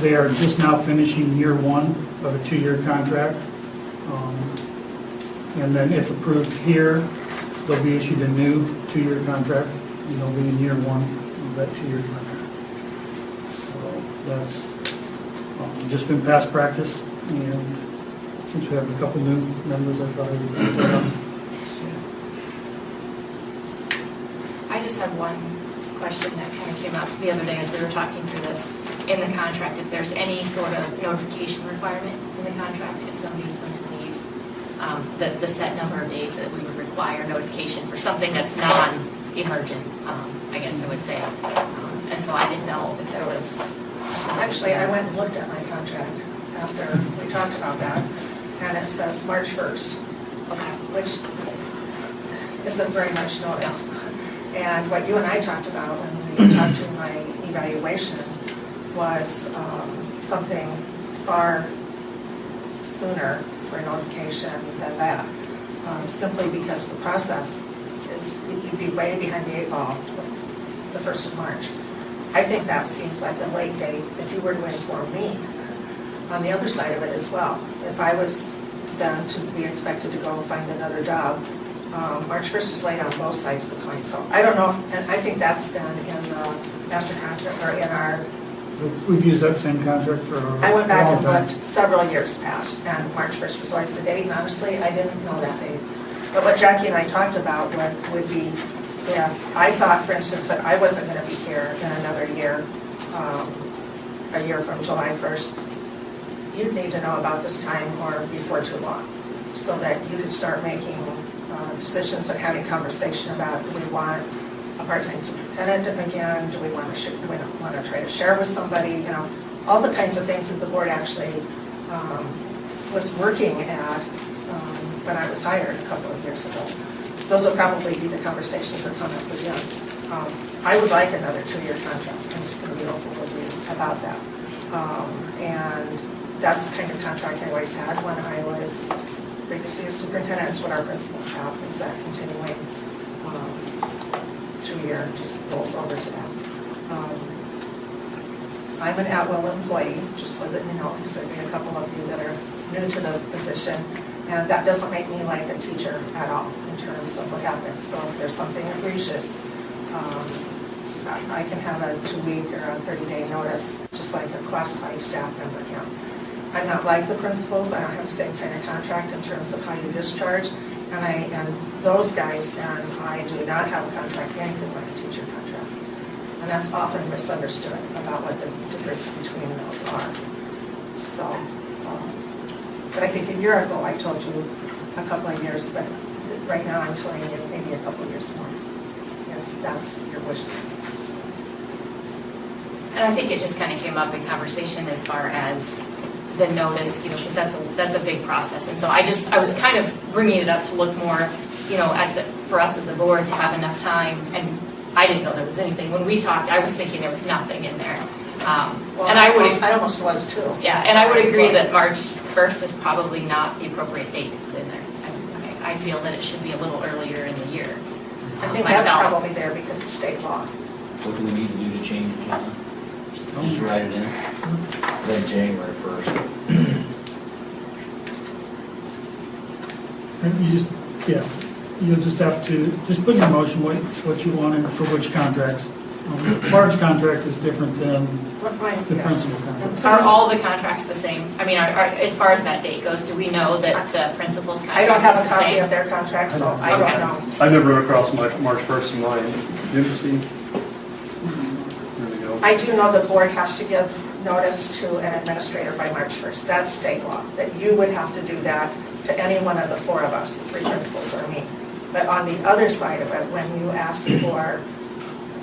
they are just now finishing year 1 of a 2-year contract. And then if approved here, they'll be issued a new 2-year contract, and they'll be in year 1 of that 2-year contract. So that's just been past practice, and since we have a couple new members, I thought I would put that on. I just have one question that kind of came up the other day as we were talking through this. In the contract, if there's any sort of notification requirement in the contract, if somebody's going to leave, the set number of days that we would require notification for something that's non-emergent, I guess I would say. And so I didn't know if there was... Actually, I went and looked at my contract after we talked about that, and it says March 1st, which isn't very much notice. And what you and I talked about when we talked to my evaluation was something far sooner for notification than that, simply because the process is, you'd be way behind the 8 ball the 1st of March. I think that seems like a late date if you were to inform me on the other side of it as well. If I was then to be expected to go find another job, March 1st is late on both sides of the coin. So I don't know, and I think that's been in the master contract or in our... We've used that same contract for I went back and a long time. looked several years past, and March 1st was always the date, and honestly, I didn't know that date. But what Jackie and I talked about would be, yeah, I thought, for instance, that I wasn't going to be here in another year, a year from July 1st. you'd need to know about this time or before too long, so that you could start making decisions and having conversation about, do we want a part-time superintendent again? Do we want to try to share with somebody? You know, all the kinds of things that the board actually was working at when I was hired a couple of years ago. Those will probably be the conversations that come up again. I would like another 2-year contract. I'm just going to be open with you about that. And that's the kind of contract I always had when I was previously a superintendent. It's what our principals have, is that continuing 2-year just rolls over to them. I'm an at-will employee, just so that you know, because there'd be a couple of you that are new to the position, and that doesn't make me like a teacher at all in terms of what happens. So if there's something egregious, I can have a 2-week or a 30-day notice, just like a classified staff member can. I'm not like the principals. I don't have the same kind of contract in terms of how you discharge, and those guys and I do not have a contract anything like a teacher contract, and that's often misunderstood about what the difference between those are. So, but I think a year ago I told you a couple of years, but right now I'm telling you maybe a couple of years more, if that's your wishes. And I think it just kind of came up in conversation as far as the notice, you know, because that's a big process. And so I was kind of bringing it up to look more, you know, for us as a board to have enough time. And I didn't know there was anything. When we talked, I was thinking there was nothing in there. And I almost was too. Yeah, and I would agree that March 1st is probably not the appropriate date in there. I feel that it should be a little earlier in the year. I think that's probably there because of state law. What do we need to do to change it, John? Just write it in. Then January 1st. And you'll just have to, just put in your motion what you want and for which contracts. Large contract is different than the principal contract. Are all the contracts the same? I mean, as far as that date goes, do we know that the principal's contract I don't have a is the copy same? of their contract, so I don't Okay. know. I never run across March 1st in mine. Didn't see. There we go. I do know the board has to give notice to an administrator by March 1st. That's state law, that you would have to do that to any one of the 4 of us, the 3 principals or me. But on the other side of it, when you ask for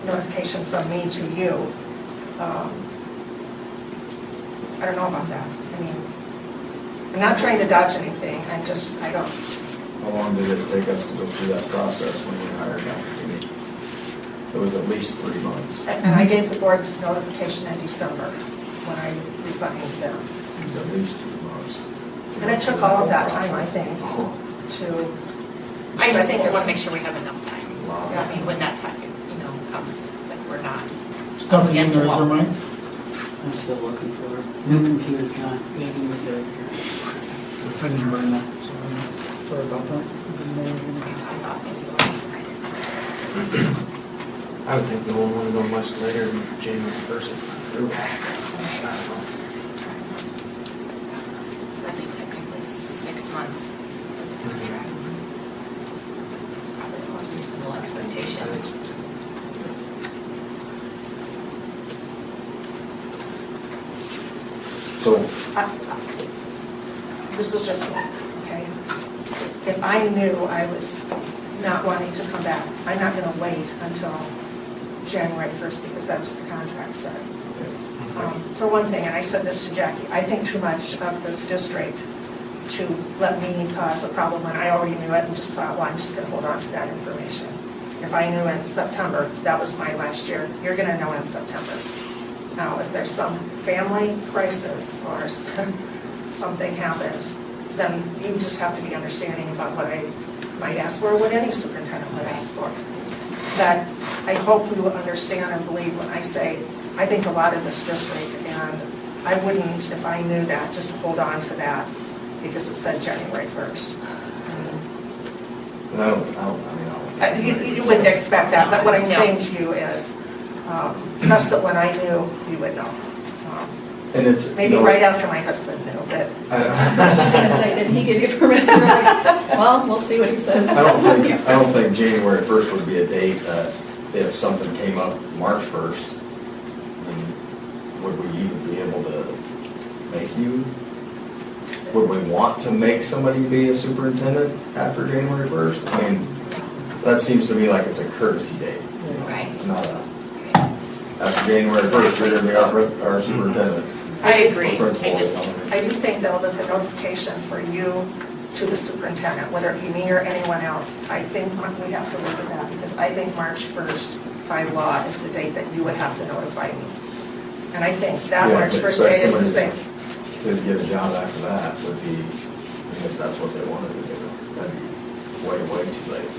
notification from me to you, I don't know about that. I mean, I'm not trying to dodge anything, I don't. How long did it take us to go through that process when we hired him? I mean, it was at least 3 months. And I gave the board notification in December when I resigned them. It was at least 3 months. And it took all of that time, I think, to. I just think we want to make sure we have enough time. Wow. I mean, when that time, comes, that we're not. There's nothing in there, is there, Mike? I'm still looking for a new computer, John. Maybe with the. I didn't bring that, sorry about that. I thought maybe we'll just write it. I would think we won't want to go much later than January 1st. That'd be technically 6 months. It's probably the most reasonable expectation. So, This is just me, okay? If I knew I was not wanting to come back, I'm not going to wait until January 1st because that's what the contract said. For one thing, and I said this to Jackie, I think too much of this district to let me cause a problem when I already knew it and just thought, well, I'm just going to hold on to that information. If I knew in September, that was my last year, you're going to know in September. Now, if there's some family crisis or something happens, then you just have to be understanding about what I might ask for, or what any superintendent would ask for. That I hope you will understand and believe when I say, I think a lot of this district, and I wouldn't, if I knew that, just hold on to that because it said January 1st. You wouldn't expect that, but what I'm saying to you is, just that when I knew, you would know. and it's. Maybe right after my husband knew, but. I was going to say, did he give you permission? Well, we'll see what he says. I don't think January 1st would be a date that if something came up March 1st, I mean, would we even be able to make you would we want to make somebody be a superintendent after January 1st? I mean, that seems to me like it's a courtesy date. Right. It's not a, after January 1st, we're going to be our superintendent. I agree. Principal. I do think though that the notification for you to the superintendent, whether it be me or anyone else, I think we have to look at that because I think March 1st by law is the date that you would have to notify me. And I think that Yeah, March but 1st date is the somebody same. To get a job after that would be, if that's what they wanted to do, that'd be way, way too late.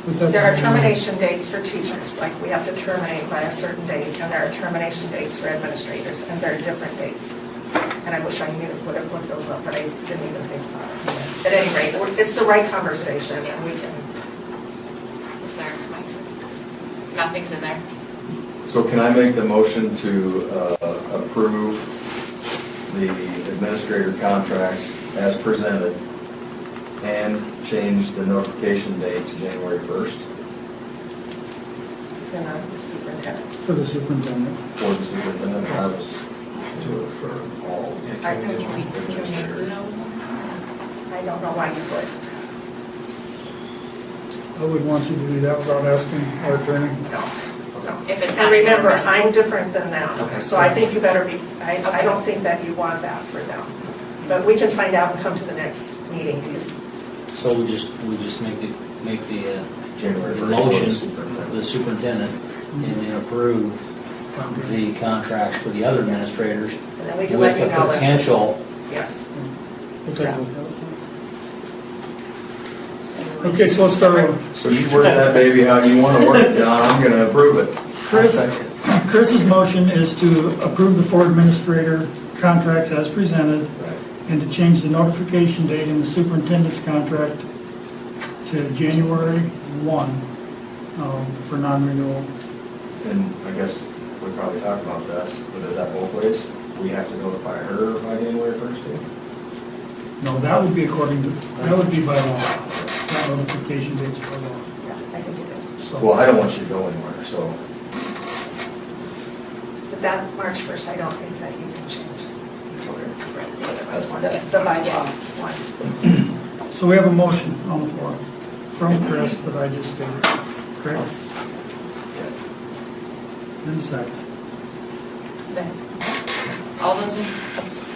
But that's- There are termination dates for teachers, like we have to terminate by a certain date, and there are termination dates for administrators, and there are different dates. And I wish I knew, would have looked those up, but I didn't even think about it. At any rate, it's the right conversation, and we can. Is there, nothing's in there? So can I make the motion to approve the administrator contracts as presented and change the notification date to January 1st And the superintendent. For the superintendent. for the superintendent? I was to it for all. I think administrators. I don't know why you would. I wouldn't want you to do that without asking our attorney. No. If it's And not. remember, I'm different than them, Okay. so I think you better be, I don't think that you want that for them. But we can find out and come to the next meeting, because So we just make the January 1st. motion, for the superintendent, and then approve the contracts for the other administrators and then we can with let you the know. if- potential. Yes. We'll take a look at it. Okay, so let's start with So you work that baby how you want to work it, John, I'm going to approve it. Chris. Chris's motion is to approve the four administrator contracts as presented Right. and to change the notification date in the superintendent's contract to January 1 for non-renewal. And I guess we probably talked about this, but is that both ways? We have to notify her by January 1st too? No, that would be according to, that would be by law. That notification date's by law. Yeah, I can do that. So- Well, I don't want you to go anywhere, so. But that March 1st, I don't think that you can change. That's fine. That's the bylaw Yes. one. So we have a motion on the floor from Chris that I just stated, correct? And second. Then, All those in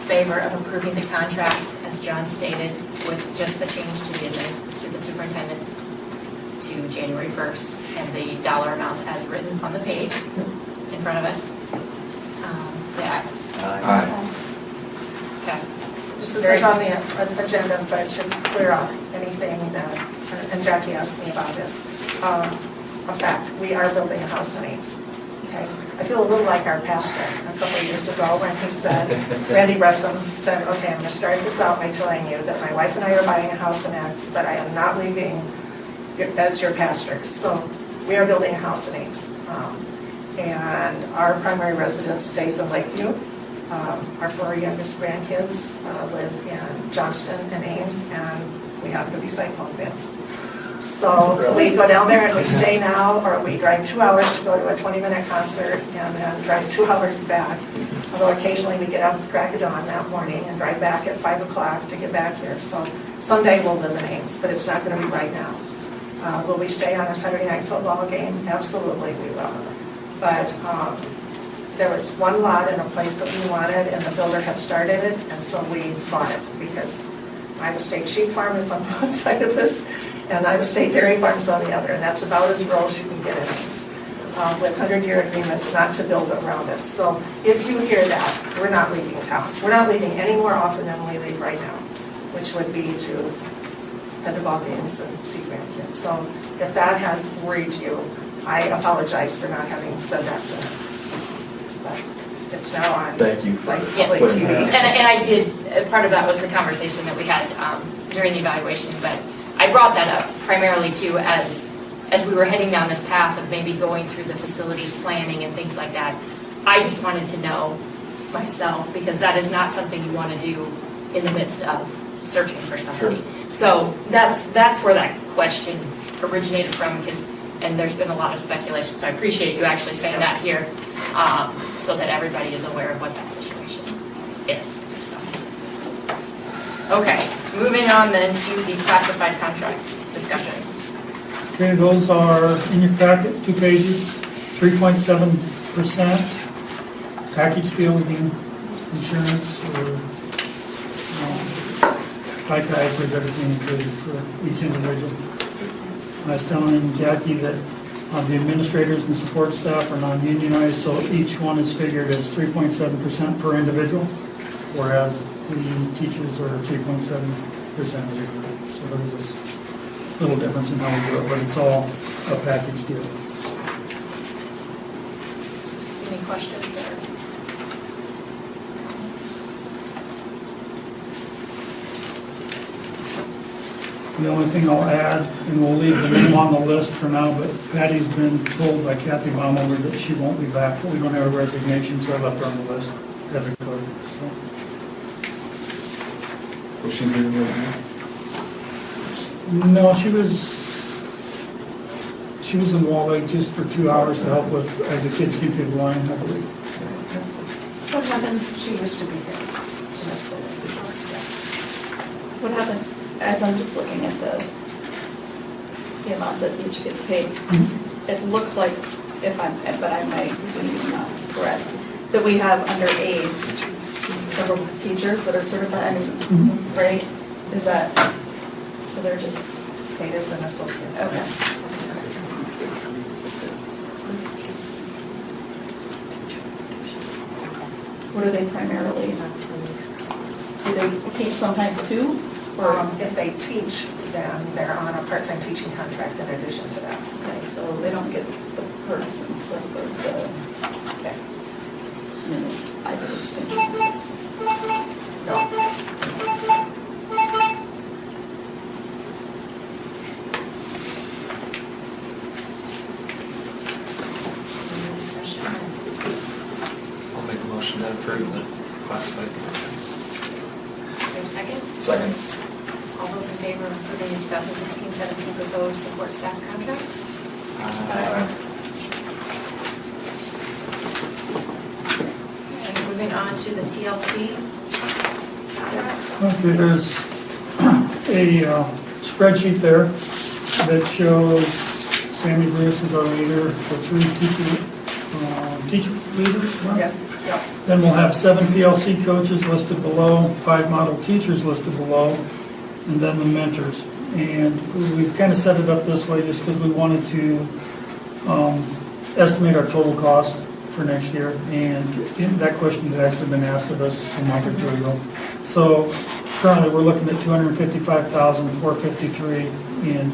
favor of approving the contracts, as John stated, with just the change to the superintendents to January 1st, and the dollar amounts as written on the page in front of us, say aye. Aye. Okay. This is on the agenda, but to clear up anything that, and Jackie asked me about this, a fact, we are building a house in Ames. Okay? I feel a little like our pastor a couple of years ago when he said, Randy Russell said, okay, I'm going to start this out by telling you that my wife and I are buying a house in X, but I am not leaving as your pastor. So we are building a house in Ames. And our primary residence stays in Lakeview. Our four youngest grandkids live in Johnston and Ames, and we happen to be Cyclone fans. So we go down there and we stay now, or we drive 2 hours to go to a 20-minute concert and then drive 2 hours back. Although occasionally we get up at the crack of dawn that morning and drive back at 5 o'clock to get back here. So someday we'll live in Ames, but it's not going to be right now. Will we stay on a Saturday night football game? Absolutely we will. But there was one lot in a place that we wanted, and the builder had started it, and so we bought it because Iowa State Sheep Farm is on one side of this, and Iowa State Dairy Farm is on the other, and that's about as rural as you can get it with 100-year agreements not to build around us. So if you hear that, we're not leaving town. We're not leaving any more often than we leave right now, which would be to head to ball games and see grandkids. So if that has worried you, I apologize for not having said that sooner. But it's now on. Thank you for Like Yes. public putting TV. that. And I did, part of that was the conversation that we had during the evaluation, but I brought that up primarily too as we were heading down this path of maybe going through the facilities planning and things like that. I just wanted to know myself, because that is not something you want to do in the midst of searching for somebody. Sure. So that's where that question originated from, and there's been a lot of speculation. So I appreciate you actually saying that here, so that everybody is aware of what that situation is. So Okay, moving on then to the classified contract discussion. Okay, those are in your packet, 2 pages, 3.7% package deal again, insurance or FICA with everything included for each individual. I was telling Jackie that the administrators and support staff are non-unionized, so each one is figured as 3.7% per individual, whereas the teachers are 3.7% as a group. So there's this little difference in how we do it, but it's all a package deal. Any questions there? The only thing I'll add, and we'll leave the name on the list for now, but Patty's been told by Kathy Baumover that she won't be back, but we don't have a resignation, so I left her on the list as a clerk, so. Was she doing that? No, she was in Wall Lake just for 2 hours to help with, as the kids keep it line, I believe. What happens, she used to be here. What happens, as I'm just looking at the amount that each gets paid, it looks like, but I might be not correct, that we have under aides several teachers that are certified, right? Is that, so they're just Paid as an associate. Okay. What are they primarily? Do they teach sometimes too? Or If they teach, then they're on a part-time teaching contract in addition to that. okay, so they don't get the perks and stuff of the. Okay. I just think. No. Any discussion? I'll make a motion to approve the classified contract. Is there a second? Second. All those in favor of approving the 2016-17 proposed support staff contracts? And moving on to the TLC contracts. Okay, there's a spreadsheet there that shows Sammy Bruce is our leader, the 3 teacher leaders, right? Yes, yeah. Then we'll have 7 PLC coaches listed below, 5 model teachers listed below, and then the mentors. And we've kind of set it up this way just because we wanted to estimate our total cost for next year. And that question had actually been asked of us a month or 2 ago. So currently, we're looking at $255,453 in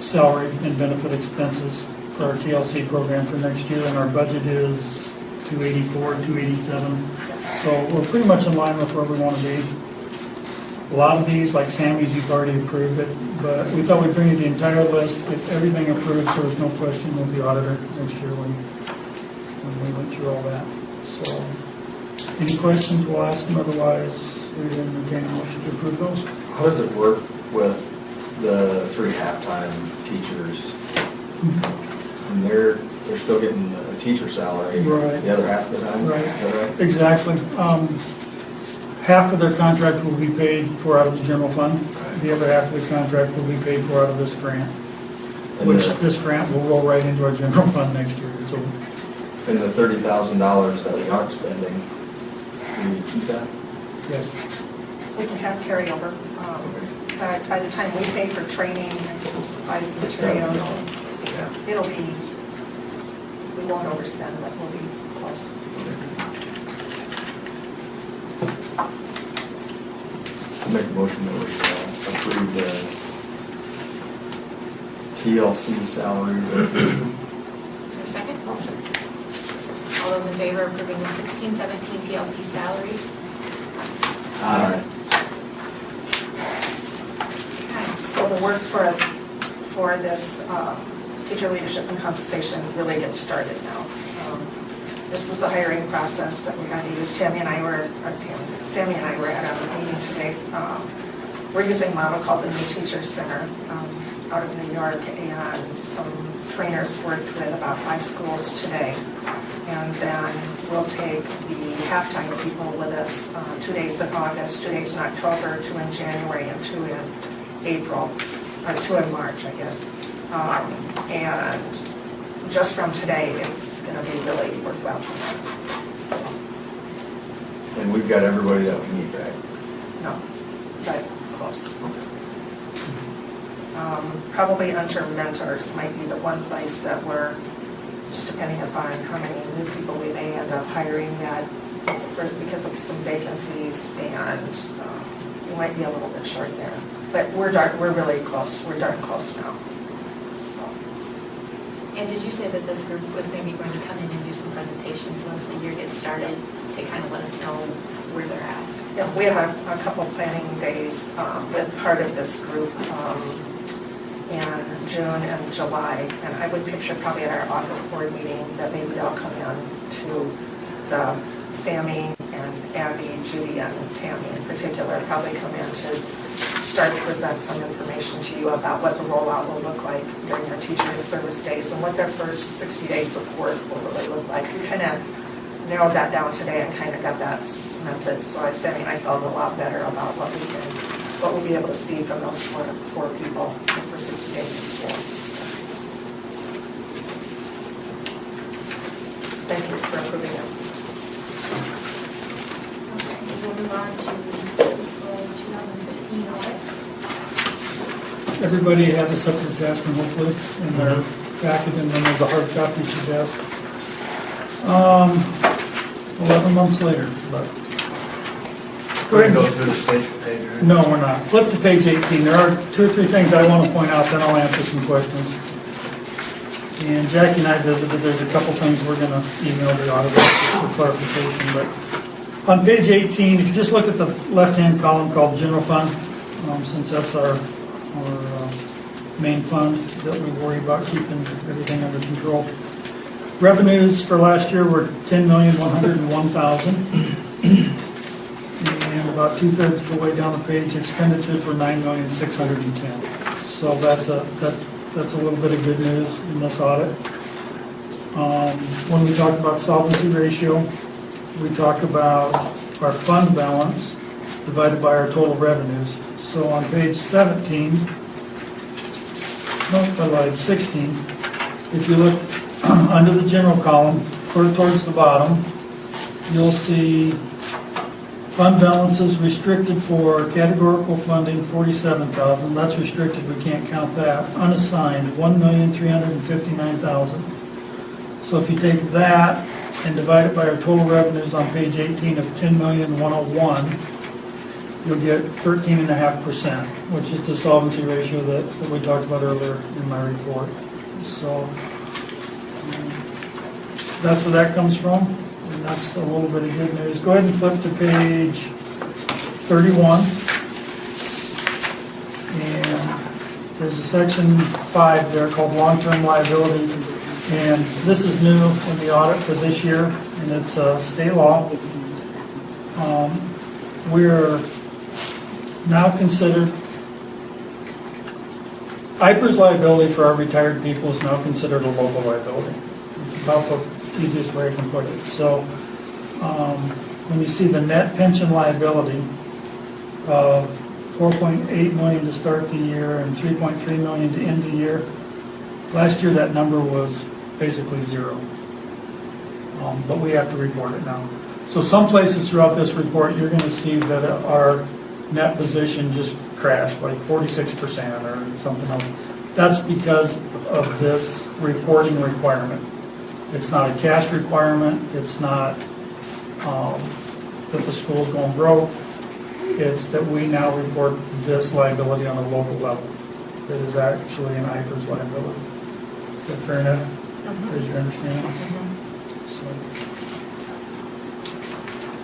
salary and benefit expenses for our TLC program for next year, and our budget is 284, 287. So we're pretty much in line with where we want to be. A lot of these, like Sammy's, you've already approved it, but we thought we'd bring you the entire list, get everything approved, so there's no question with the auditor next year when we went through all that. So, any questions, we'll ask them, otherwise, we're going to entertain a motion to approve those. How does it work with the 3 halftime teachers? And they're still getting a teacher salary Right. the other half of the time? Right. Is that right? Exactly. Half of their contract will be paid for out of the general fund. The other half of the contract will be paid for out of this grant, And which the- this grant will roll right into our general fund next year. So, And the $30,000 that we aren't spending, do we keep that? yes. We can have carryover. By the time we pay for training and supplies and materials, Yeah. it'll be, we won't overspend, but we'll be close. I'll make a motion that we approve the TLC salary. Is there a second? All those in favor of approving the 16-17 TLC salaries? Aye. So the work for this teacher leadership and compensation really gets started now. This was the hiring process that we're going to use. Sammy and I were at a meeting today. We're using a model called the New Teachers Center. out of New York, and some trainers worked with about 5 schools today. And then we'll take the halftime people with us 2 days in August, 2 days in October, 2 in January, and 2 in April, or 2 in March, I guess. And just from today, it's going to be really worthwhile for them. So, And we've got everybody that we need, right? no, but close. Probably under mentors might be the one place that we're, just depending upon how many new people we may end up hiring that because of some vacancies, and we might be a little bit short there. But we're really close. We're darn close now. So. And did you say that this group was maybe going to come in and do some presentations once the year gets started to kind of let us know where they're at? Yeah, we have a couple planning days with part of this group in June and July, and I would picture probably at our August board meeting that maybe they'll come in to the Sammy and Abby, Judy, and Tammy in particular, probably come in to start to present some information to you about what the rollout will look like during their teacher and service days and what their first 60 days of work will really look like. We kind of narrowed that down today and kind of got that cemented. So I felt a lot better about what we'll be able to see from those four people for 60 days of school. Thank you for approving it. Okay, we'll move on to fiscal 2015 audit. Everybody had a separate attachment, hopefully, in their packet, and then there's a hard copy to desk. 11 months later, but. Go ahead. Go through the stage page, right? No, we're not. Flip to page 18. There are 2 or 3 things I want to point out, then I'll answer some questions. And Jackie and I visited, there's a couple things we're going to email the auditor for clarification, but on page 18, if you just look at the left-hand column called General Fund, since that's our main fund that we worry about keeping everything under control. Revenues for last year were $10,101,000. And about 2/3 of the way down the page, expenditures were $9,610,000. So that's a little bit of good news in this audit. When we talk about solvency ratio, we talk about our fund balance divided by our total revenues. So on page 16, if you look under the general column, towards the bottom, you'll see fund balances restricted for categorical funding, $47,000. That's restricted, we can't count that. Unassigned, $1,359,000. So if you take that and divide it by our total revenues on page 18 of $10,101,000, you'll get 13.5%, which is the solvency ratio that we talked about earlier in my report. So that's where that comes from, and that's a little bit of good news. Go ahead and flip to page 31. And there's a section 5 there called long-term liabilities. And this is new in the audit for this year, and it's state law. We're now considered, IPER's liability for our retired people is now considered a local liability. It's about the easiest way I can put it. So when you see the net pension liability of $4.8 million to start the year and $3.3 million to end the year, last year that number was basically zero. But we have to report it now. So some places throughout this report, you're going to see that our net position just crashed, like 46% or something else. That's because of this reporting requirement. It's not a cash requirement. It's not that the school's going broke. It's that we now report this liability on a local level. That is actually an IPER's liability. Is that fair enough? Is your understanding?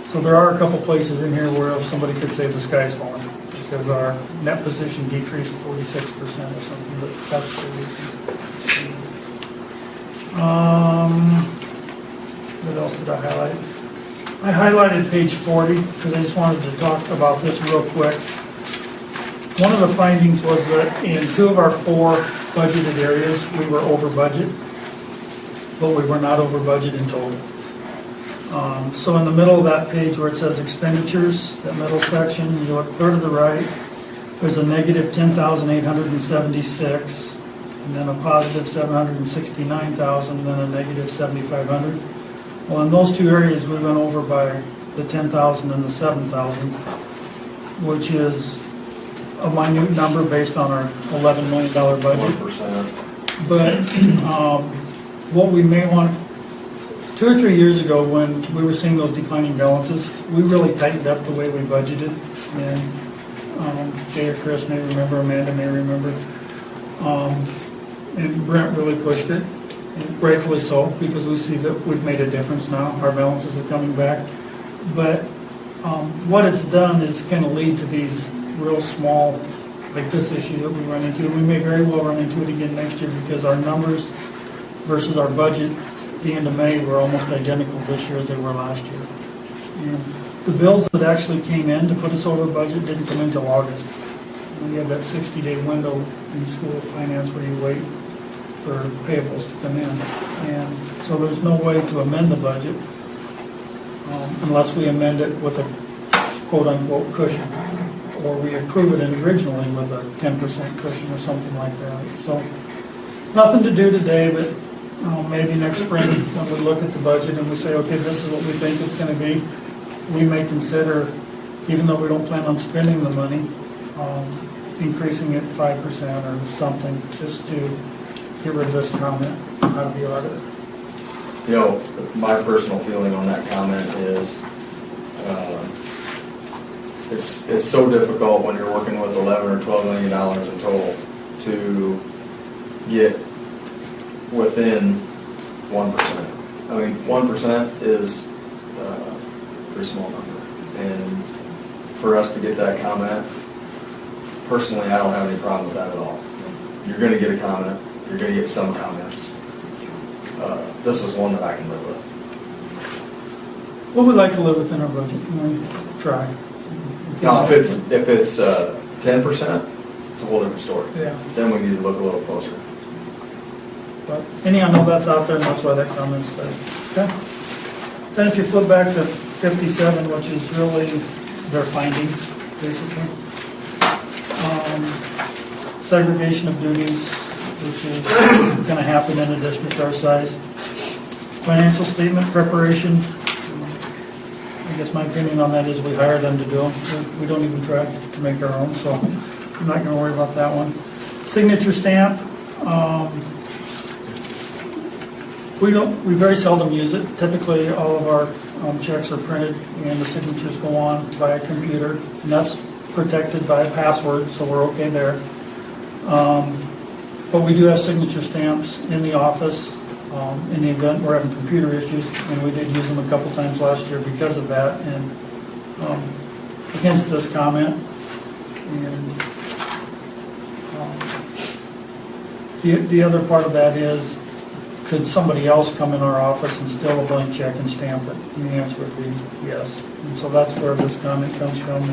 So there are a couple places in here where somebody could say the sky's falling because our net position decreased 46% or something, but that's the reason. What else did I highlight? I highlighted page 40 because I just wanted to talk about this real quick. One of the findings was that in 2 of our 4 budgeted areas, we were over budget, but we were not over budget in total. So in the middle of that page where it says expenditures, that middle section, you look clear to the right, there's a negative 10,876, and then a positive 769,000, then a negative 7,500. Well, in those 2 areas, we went over by the 10,000 and the 7,000, which is a minute number based on our $11 million budget. 1%. But what we may want, 2 or 3 years ago, when we were seeing those declining balances, we really tightened up the way we budgeted. And Jay or Chris may remember, Amanda may remember. And Brent really pushed it, and rightfully so, because we see that we've made a difference now. Our balances are coming back. But what it's done is kind of lead to these real small, like this issue that we run into. We may very well run into it again next year because our numbers versus our budget at the end of May were almost identical this year as they were last year. And the bills that actually came in to put us over budget didn't come until August. We have that 60-day window in school finance where you wait for payables to come in. And so there's no way to amend the budget unless we amend it with a quote-unquote cushion, or we approve it originally with a 10% cushion or something like that. So nothing to do today, but maybe next spring when we look at the budget and we say, okay, this is what we think it's going to be, we may consider, even though we don't plan on spending the money, increasing it 5% or something, just to get rid of this comment out of the audit. You know, my personal feeling on that comment is, it's so difficult when you're working with $11 or $12 million in total to get within 1%. I mean, 1% is a pretty small number. And for us to get that comment, personally, I don't have any problem with that at all. You're going to get a comment. You're going to get some comments. This is one that I can live with. Well, we like to live within our budget, we try. Now, if it's 10%, it's a whole different story. Yeah. Then we need to look a little closer. But anyhow, no, that's out there, and that's why that comment's there. Okay? Then if you flip back to 57, which is really their findings, basically. Segregation of duties, which is going to happen in a district our size. Financial statement preparation. I guess my opinion on that is we hire them to do them. We don't even try to make our own, so I'm not going to worry about that one. Signature stamp. We very seldom use it. Typically, all of our checks are printed and the signatures go on via computer, and that's protected by a password, so we're okay there. But we do have signature stamps in the office in the event we're having computer issues, and we did use them a couple times last year because of that, and against this comment. And the other part of that is, could somebody else come in our office and steal a blank check and stamp it? And the answer would be yes. And so that's where this comment comes from.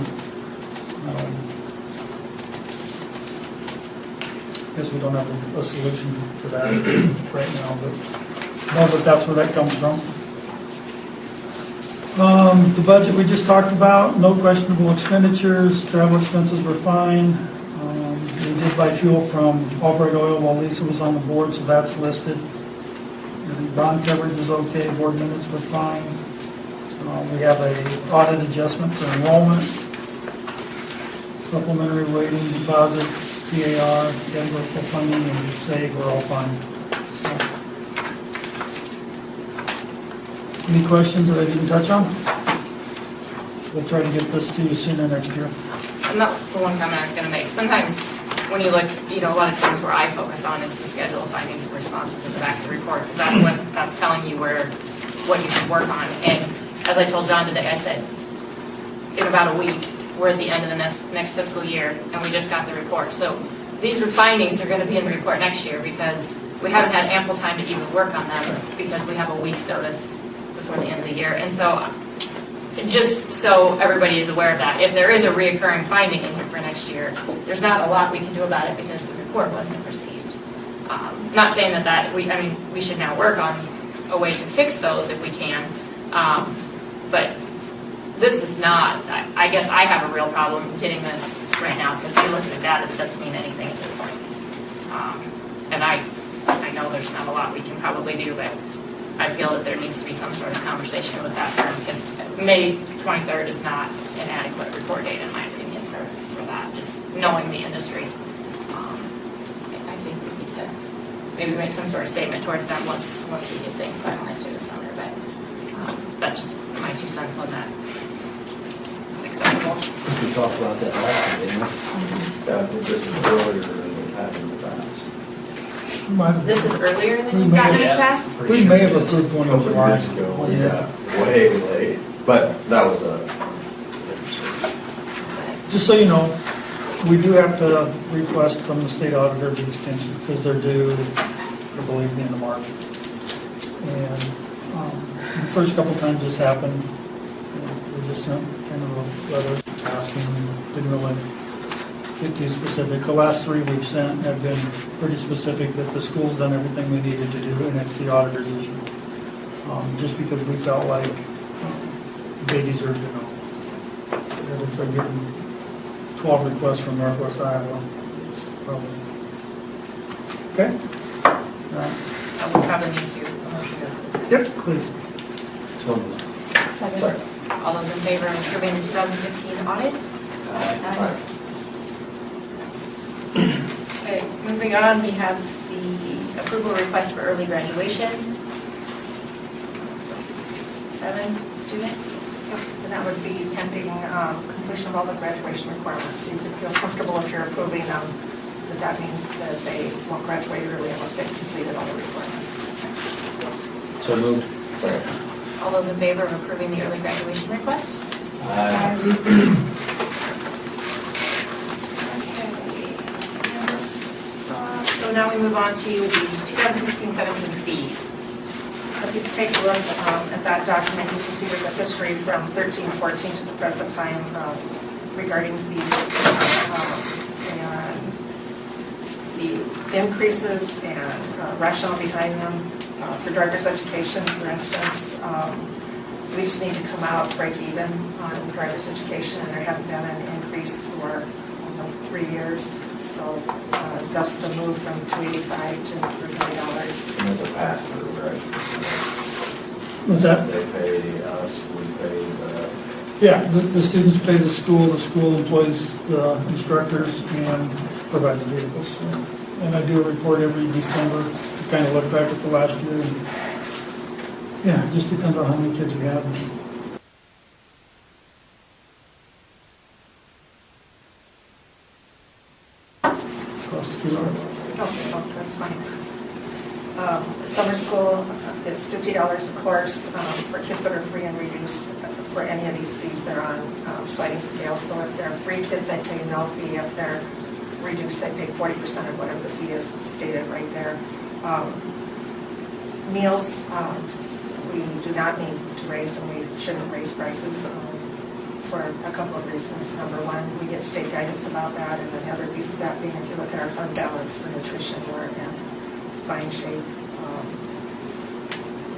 I guess we don't have a solution to that right now, but know that that's where that comes from. The budget we just talked about, no questionable expenditures, travel expenses were fine. We did buy fuel from Albright Oil while Lisa was on the board, so that's listed. The bond coverage was okay, board minutes were fine. We have a audit adjustment for enrollment, supplementary weighting, deposits, CAR, categorical funding, and SAVE were all fine. So, any questions that I didn't touch on? We'll try to get this to you sooner next year. And that's the one comment I was going to make. Sometimes when you look, a lot of times where I focus on is the schedule of findings and responses at the back of the report, because that's telling you what you should work on. And as I told John today, I said, in about a week, we're at the end of the next fiscal year, and we just got the report. So these findings are going to be in the report next year because we haven't had ample time to even work on them because we have a week's notice before the end of the year. And so just so everybody is aware of that, if there is a reoccurring finding in here for next next year. There's not a lot we can do about it because the report wasn't received. Not saying that we should now work on a way to fix those if we can, but this is not, I guess I have a real problem getting this right now because you look at the data, it doesn't mean anything at this point. And I know there's not a lot we can probably do, but I feel that there needs to be some sort of conversation with that firm because May 23rd is not an adequate report date in my opinion for that, just knowing the industry. I think we need to maybe make some sort of statement towards them once we get things finalized through the summer, but that's just my 2 cents on that. Acceptable. We talked about that last time, didn't we? Yeah, I think this is earlier than we've had in the past. This is earlier than you've gotten in the past? We may have approved one A in couple July. years ago, yeah, way late, but that was Just so you know, we do have to request from the state auditor the extension because they're due, I believe, the end of March. And the first couple times this happened, we just sent kind of a letter asking, didn't really get too specific. The last 3 we've sent have been pretty specific that the school's done everything we needed to do, and it's the auditor's issue. Just because we felt like they deserve to know. That if they're getting 12 requests from Northwest Iowa, it's probably. Okay? We probably need to motion. Yep, please. So, Sorry. All those in favor of approving the 2015 audit? Aye. Okay, moving on, we have the approval request for early graduation. Looks like 7 students. And that would be pending completion of all the graduation requirements. So you could feel comfortable if you're approving them, that means that they won't graduate early unless they've completed all the requirements. so moved. Sorry. All those in favor of approving the early graduation request? So now we move on to the 2016-17 fees. If you take a look at that document, you can see there's a history from 13-14 to the present time regarding fees and the increases and rationale behind them. For driver's education, for instance, we just need to come out break even on driver's education, and there hasn't been an increase for 3 years. So thus the move from $285 to $300. And it's a pass-through, right? What's that? They pay us, we pay the, Yeah, the students pay the school employs the instructors and provides the vehicles. And I do a report every December to kind of look back at the last year. And yeah, it just depends on how many kids we have. Cost a few dollars. Okay, that's fine. Summer school is $50 a course for kids that are free and reduced. For any of these fees, they're on sliding scale. So if they're free kids, they pay no fee. If they're reduced, they pay 40% of whatever the fee is stated right there. Meals, we do not need to raise, and we shouldn't raise prices for a couple of reasons. Number one, we get state guidance about that, and then the other piece of that being, if you look at our fund balance for nutrition, we're in fine shape.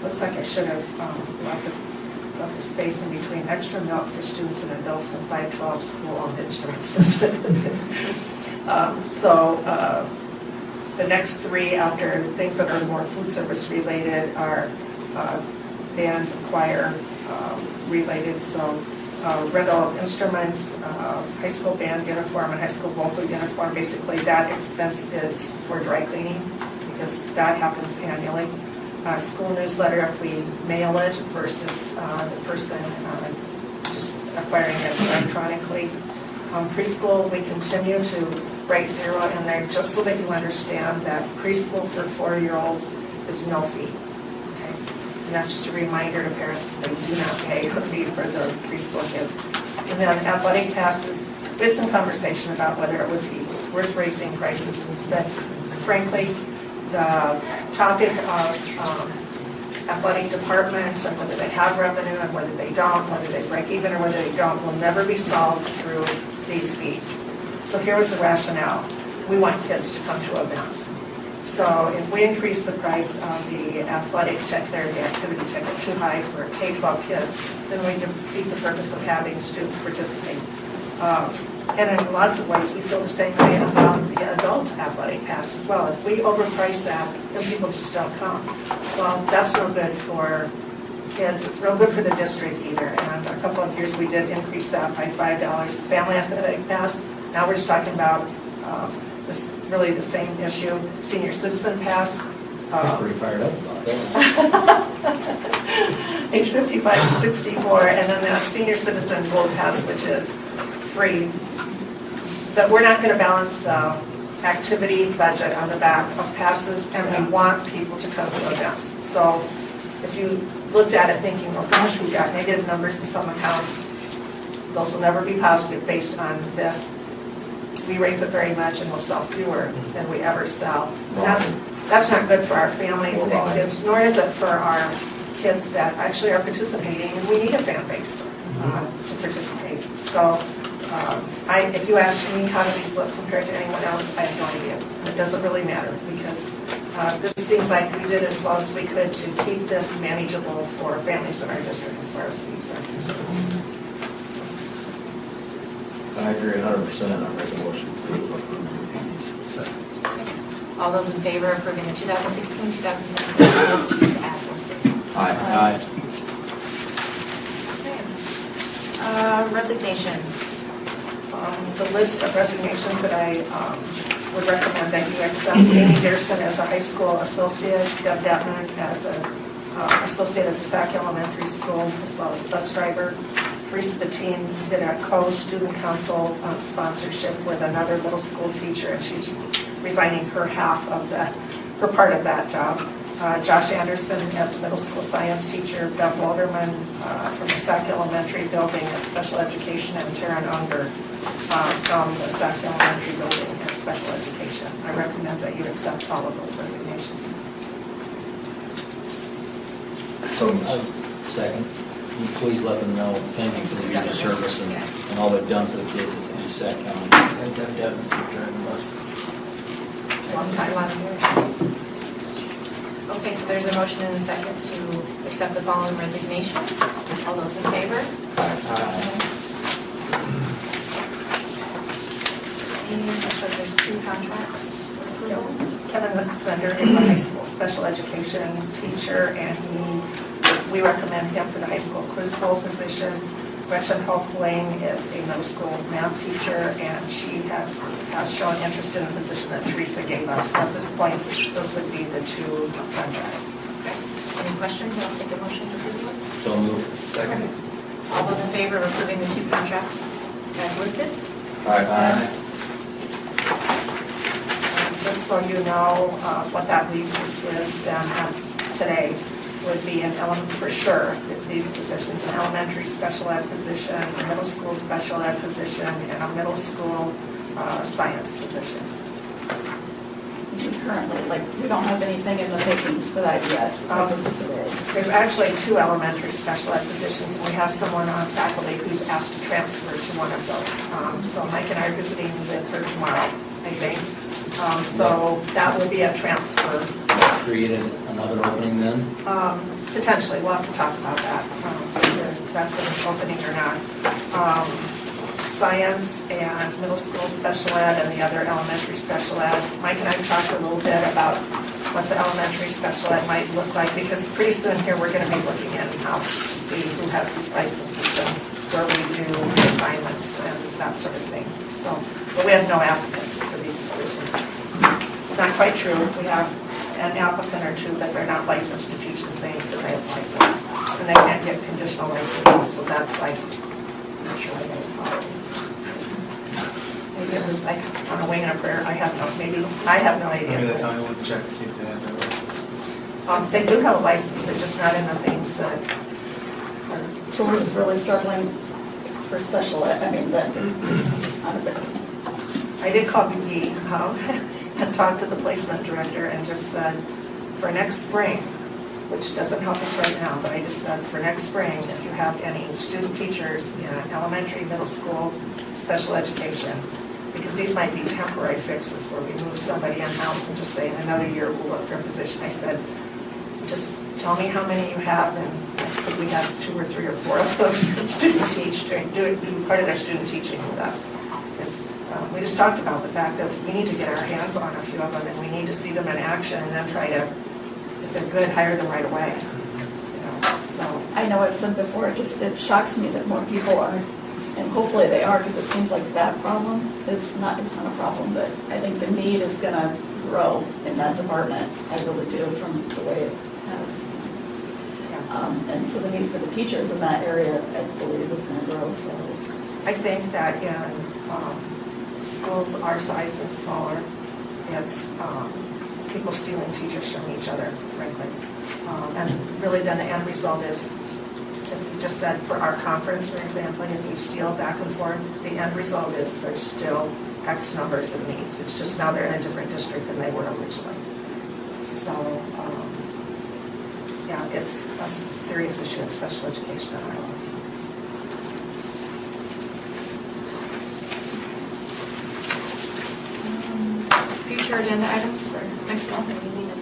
Looks like I should have left the space in between extra milk for students and adults and 512 school-owned instruments. The next 3 after things that are more food service related are band, choir related. So rental of instruments, high school band uniform, and high school vocal uniform. Basically, that expense is for dry cleaning because that happens annually. School newsletter, if we mail it versus the person just acquiring it electronically. Preschool, we continue to write 0 in there just so that you understand that preschool for 4-year-olds is no fee. Okay? And that's just a reminder to parents that they do not pay a fee for the preschool kids. And then athletic passes, we had some conversation about whether it would be worth raising prices. But frankly, the topic of athletic departments and whether they have revenue and whether they don't, whether they break even or whether they don't, will never be solved through these fees. So here was the rationale. We want kids to come to events. So if we increase the price of the athletic ticket or the activity ticket too high for K-12 kids, then we defeat the purpose of having students participate. And in lots of ways, we feel the same way about the adult athletic pass as well. If we overprice that, then people just don't come. Well, that's no good for kids. It's real good for the district either. And a couple of years, we did increase that by $5. Family athletic pass. Now we're just talking about this really the same issue. Senior citizen pass. I'm pretty fired up about that. Age 55 to 64, and then that senior citizen gold pass, which is free. But we're not going to balance the activity budget on the back of passes, and we want people to come to events. So if you looked at it thinking, oh gosh, we've got negative numbers in some accounts, those will never be positive based on this. We raise it very much and we'll sell fewer than we ever sell. That's not good for our families and kids, nor is it for our kids that actually are participating, and we need a fan base to participate. So if you ask me how do these look compared to anyone else, I have no idea. It doesn't really matter because this seems like we did as well as we could to keep this manageable for families in our district as far as fees are concerned. I agree 100%. I make a motion All those in favor of approving the 2016-2017 school fees as listed? Aye. Resignations. The list of resignations that I would recommend that you accept: Amy Dearson as a high school associate, Deb Detman as an associate at the Sac Elementary School, as well as bus driver. Teresa Bettine did a co-student council sponsorship with another middle school teacher, and she's resigning her part of that job. Josh Anderson as a middle school science teacher, Bev Walderman from the Sac Elementary building as special education, and Taryn Unger from the Sac Elementary building as special education. I recommend that you accept all of those resignations. Second. Can you please let them know, thank you for the years of service and all they've done for the kids in Sac County. And Deb Devon's been driving buses. Long time on here. Okay, so there's a motion and a second to accept the following resignations. All those in favor? And it looks like there's 2 contracts for approval. Kevin Fender is a high school special education teacher, and we recommend him for the high school quiz bowl position. Gretchen Hoefling is a middle school math teacher, and she has shown interest in the position that Teresa gave us. So at this point, those would be the 2 contracts. Okay. Any questions? I'll take a motion to approve those. So moved. Second. All those in favor of approving the 2 contracts as listed? Aye. Just so you know, what that leaves us with then today would be an element for sure, these positions, an elementary special ed position, a middle school special ed position, and a middle school science position. Currently, we don't have anything in the pickings for that yet. There's actually 2 elementary special ed positions, and we have someone on faculty who's asked to transfer to one of those. So Mike and I are visiting with her tomorrow, I think. So that will be a transfer. Created another opening then? Potentially, we'll have to talk about that, whether that's an opening or not. Science and middle school special ed and the other elementary special ed. Mike and I talked a little bit about what the elementary special ed might look like, because pretty soon here we're going to be looking at in-house to see who has these licenses and where we do assignments and that sort of thing. So, but we have no applicants for these positions. Not quite true. We have an applicant or 2, but they're not licensed to teach the things that they apply for. And they can't get conditional licenses, so that's like, I'm not sure what they would call it. Maybe it was like on a wing and a prayer. I have no idea. Maybe they thought we would check to see if they had their license. They do have a license, but just not in the things that are. So we're just really struggling for special ed. I mean, it's not a big one. I did call BE and talked to the placement director and just said, for next spring, which doesn't help us right now, but I just said, for next spring, if you have any student teachers in elementary, middle school, special education, because these might be temporary fixes where we move somebody in-house and just say in another year we'll look for a position. I said, just tell me how many you have, and I think we have 2 or 3 or 4 of those student teach, do part of their student teaching with us. We just talked about the fact that we need to get our hands on a few of them, and we need to see them in action, and then try to, if they're good, hire them right away. So I know I've said before, it shocks me that more people are, and hopefully they are, because it seems like that problem is not, it's not a problem, but I think the need is going to grow in that department. I really do, from the way it has. And so the need for the teachers in that area, I believe, is going to grow. So I think that in schools our size and smaller, it's people stealing teachers from each other, frankly. And really then the end result is, as you just said, for our conference, for example, if we steal back and forth, the end result is there's still X numbers of needs. It's just now they're in a different district than they were originally. So, yeah, it's a serious issue in special education in Iowa. Future agenda items for next month, and we need to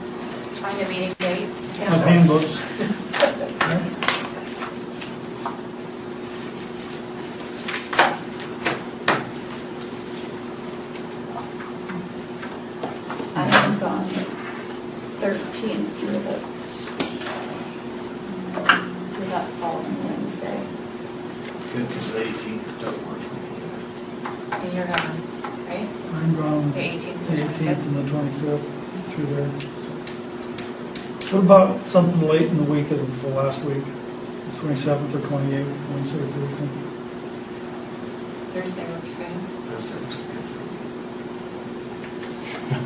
find a meeting date. The handbooks. I am gone 13th through that following Wednesday. Good, because the 18th doesn't work for me And you're gone, right? I'm gone The 18th. the 18th and the 25th through there. What about something late in the week of the last week, 27th or 28th, Wednesday or Thursday? Thursday works good. either. Thursday works good.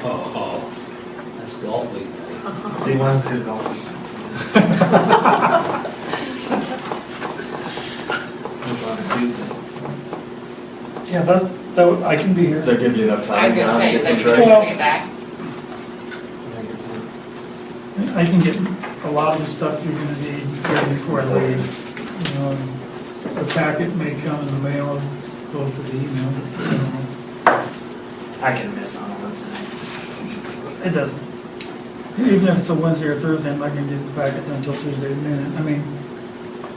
Oh, that's golf week. See, Wednesday's golf week. What about a Tuesday? Yeah, I can be here. Does that give you enough I time? was gonna John, say, to does get that things give you ready? bring it back? I can get a lot of the stuff you're gonna need ready before I leave. You know, the packet may come in the mail, go to the email, but, you know, I can miss on a Wednesday. it doesn't. Even if it's a Wednesday or Thursday, I'm not gonna get the packet done until Tuesday minute. I mean,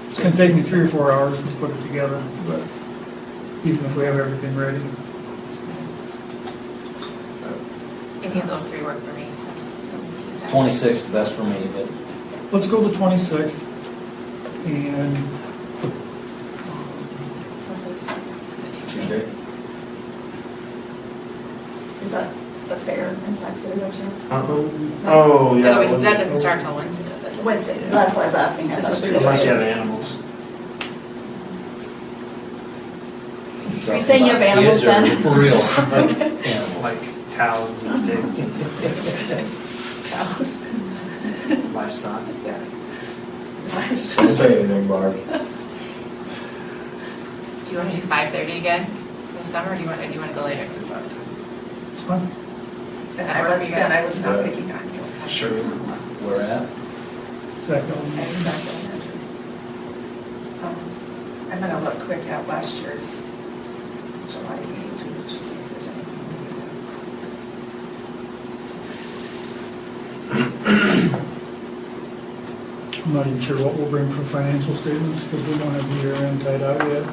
it's gonna take me 3 or 4 hours to put it together, but even if we have everything ready. Any of those 3 work for me, so. 26th is best for me, but Let's go the 26th, and Tuesday. Is that the fair in Sac City, don't you? Oh, yeah. That doesn't start till Wednesday, does it? Wednesday, that's why I was asking. I This thought is we true. were- Unless you have animals. Are you saying you have animals Kids or then? For real. Animals. Like cows and pigs and livestock. Don't say anything, Barb. Do you want to do 5:30 again in the summer, or do you want to go later? it's fine. And I was not picking on you. Sure. Where at? Second. I'm going to look quick at last year's July meeting to just see if there's anything. I'm not even sure what we'll bring for financial statements, because we don't have the year-end tied out yet.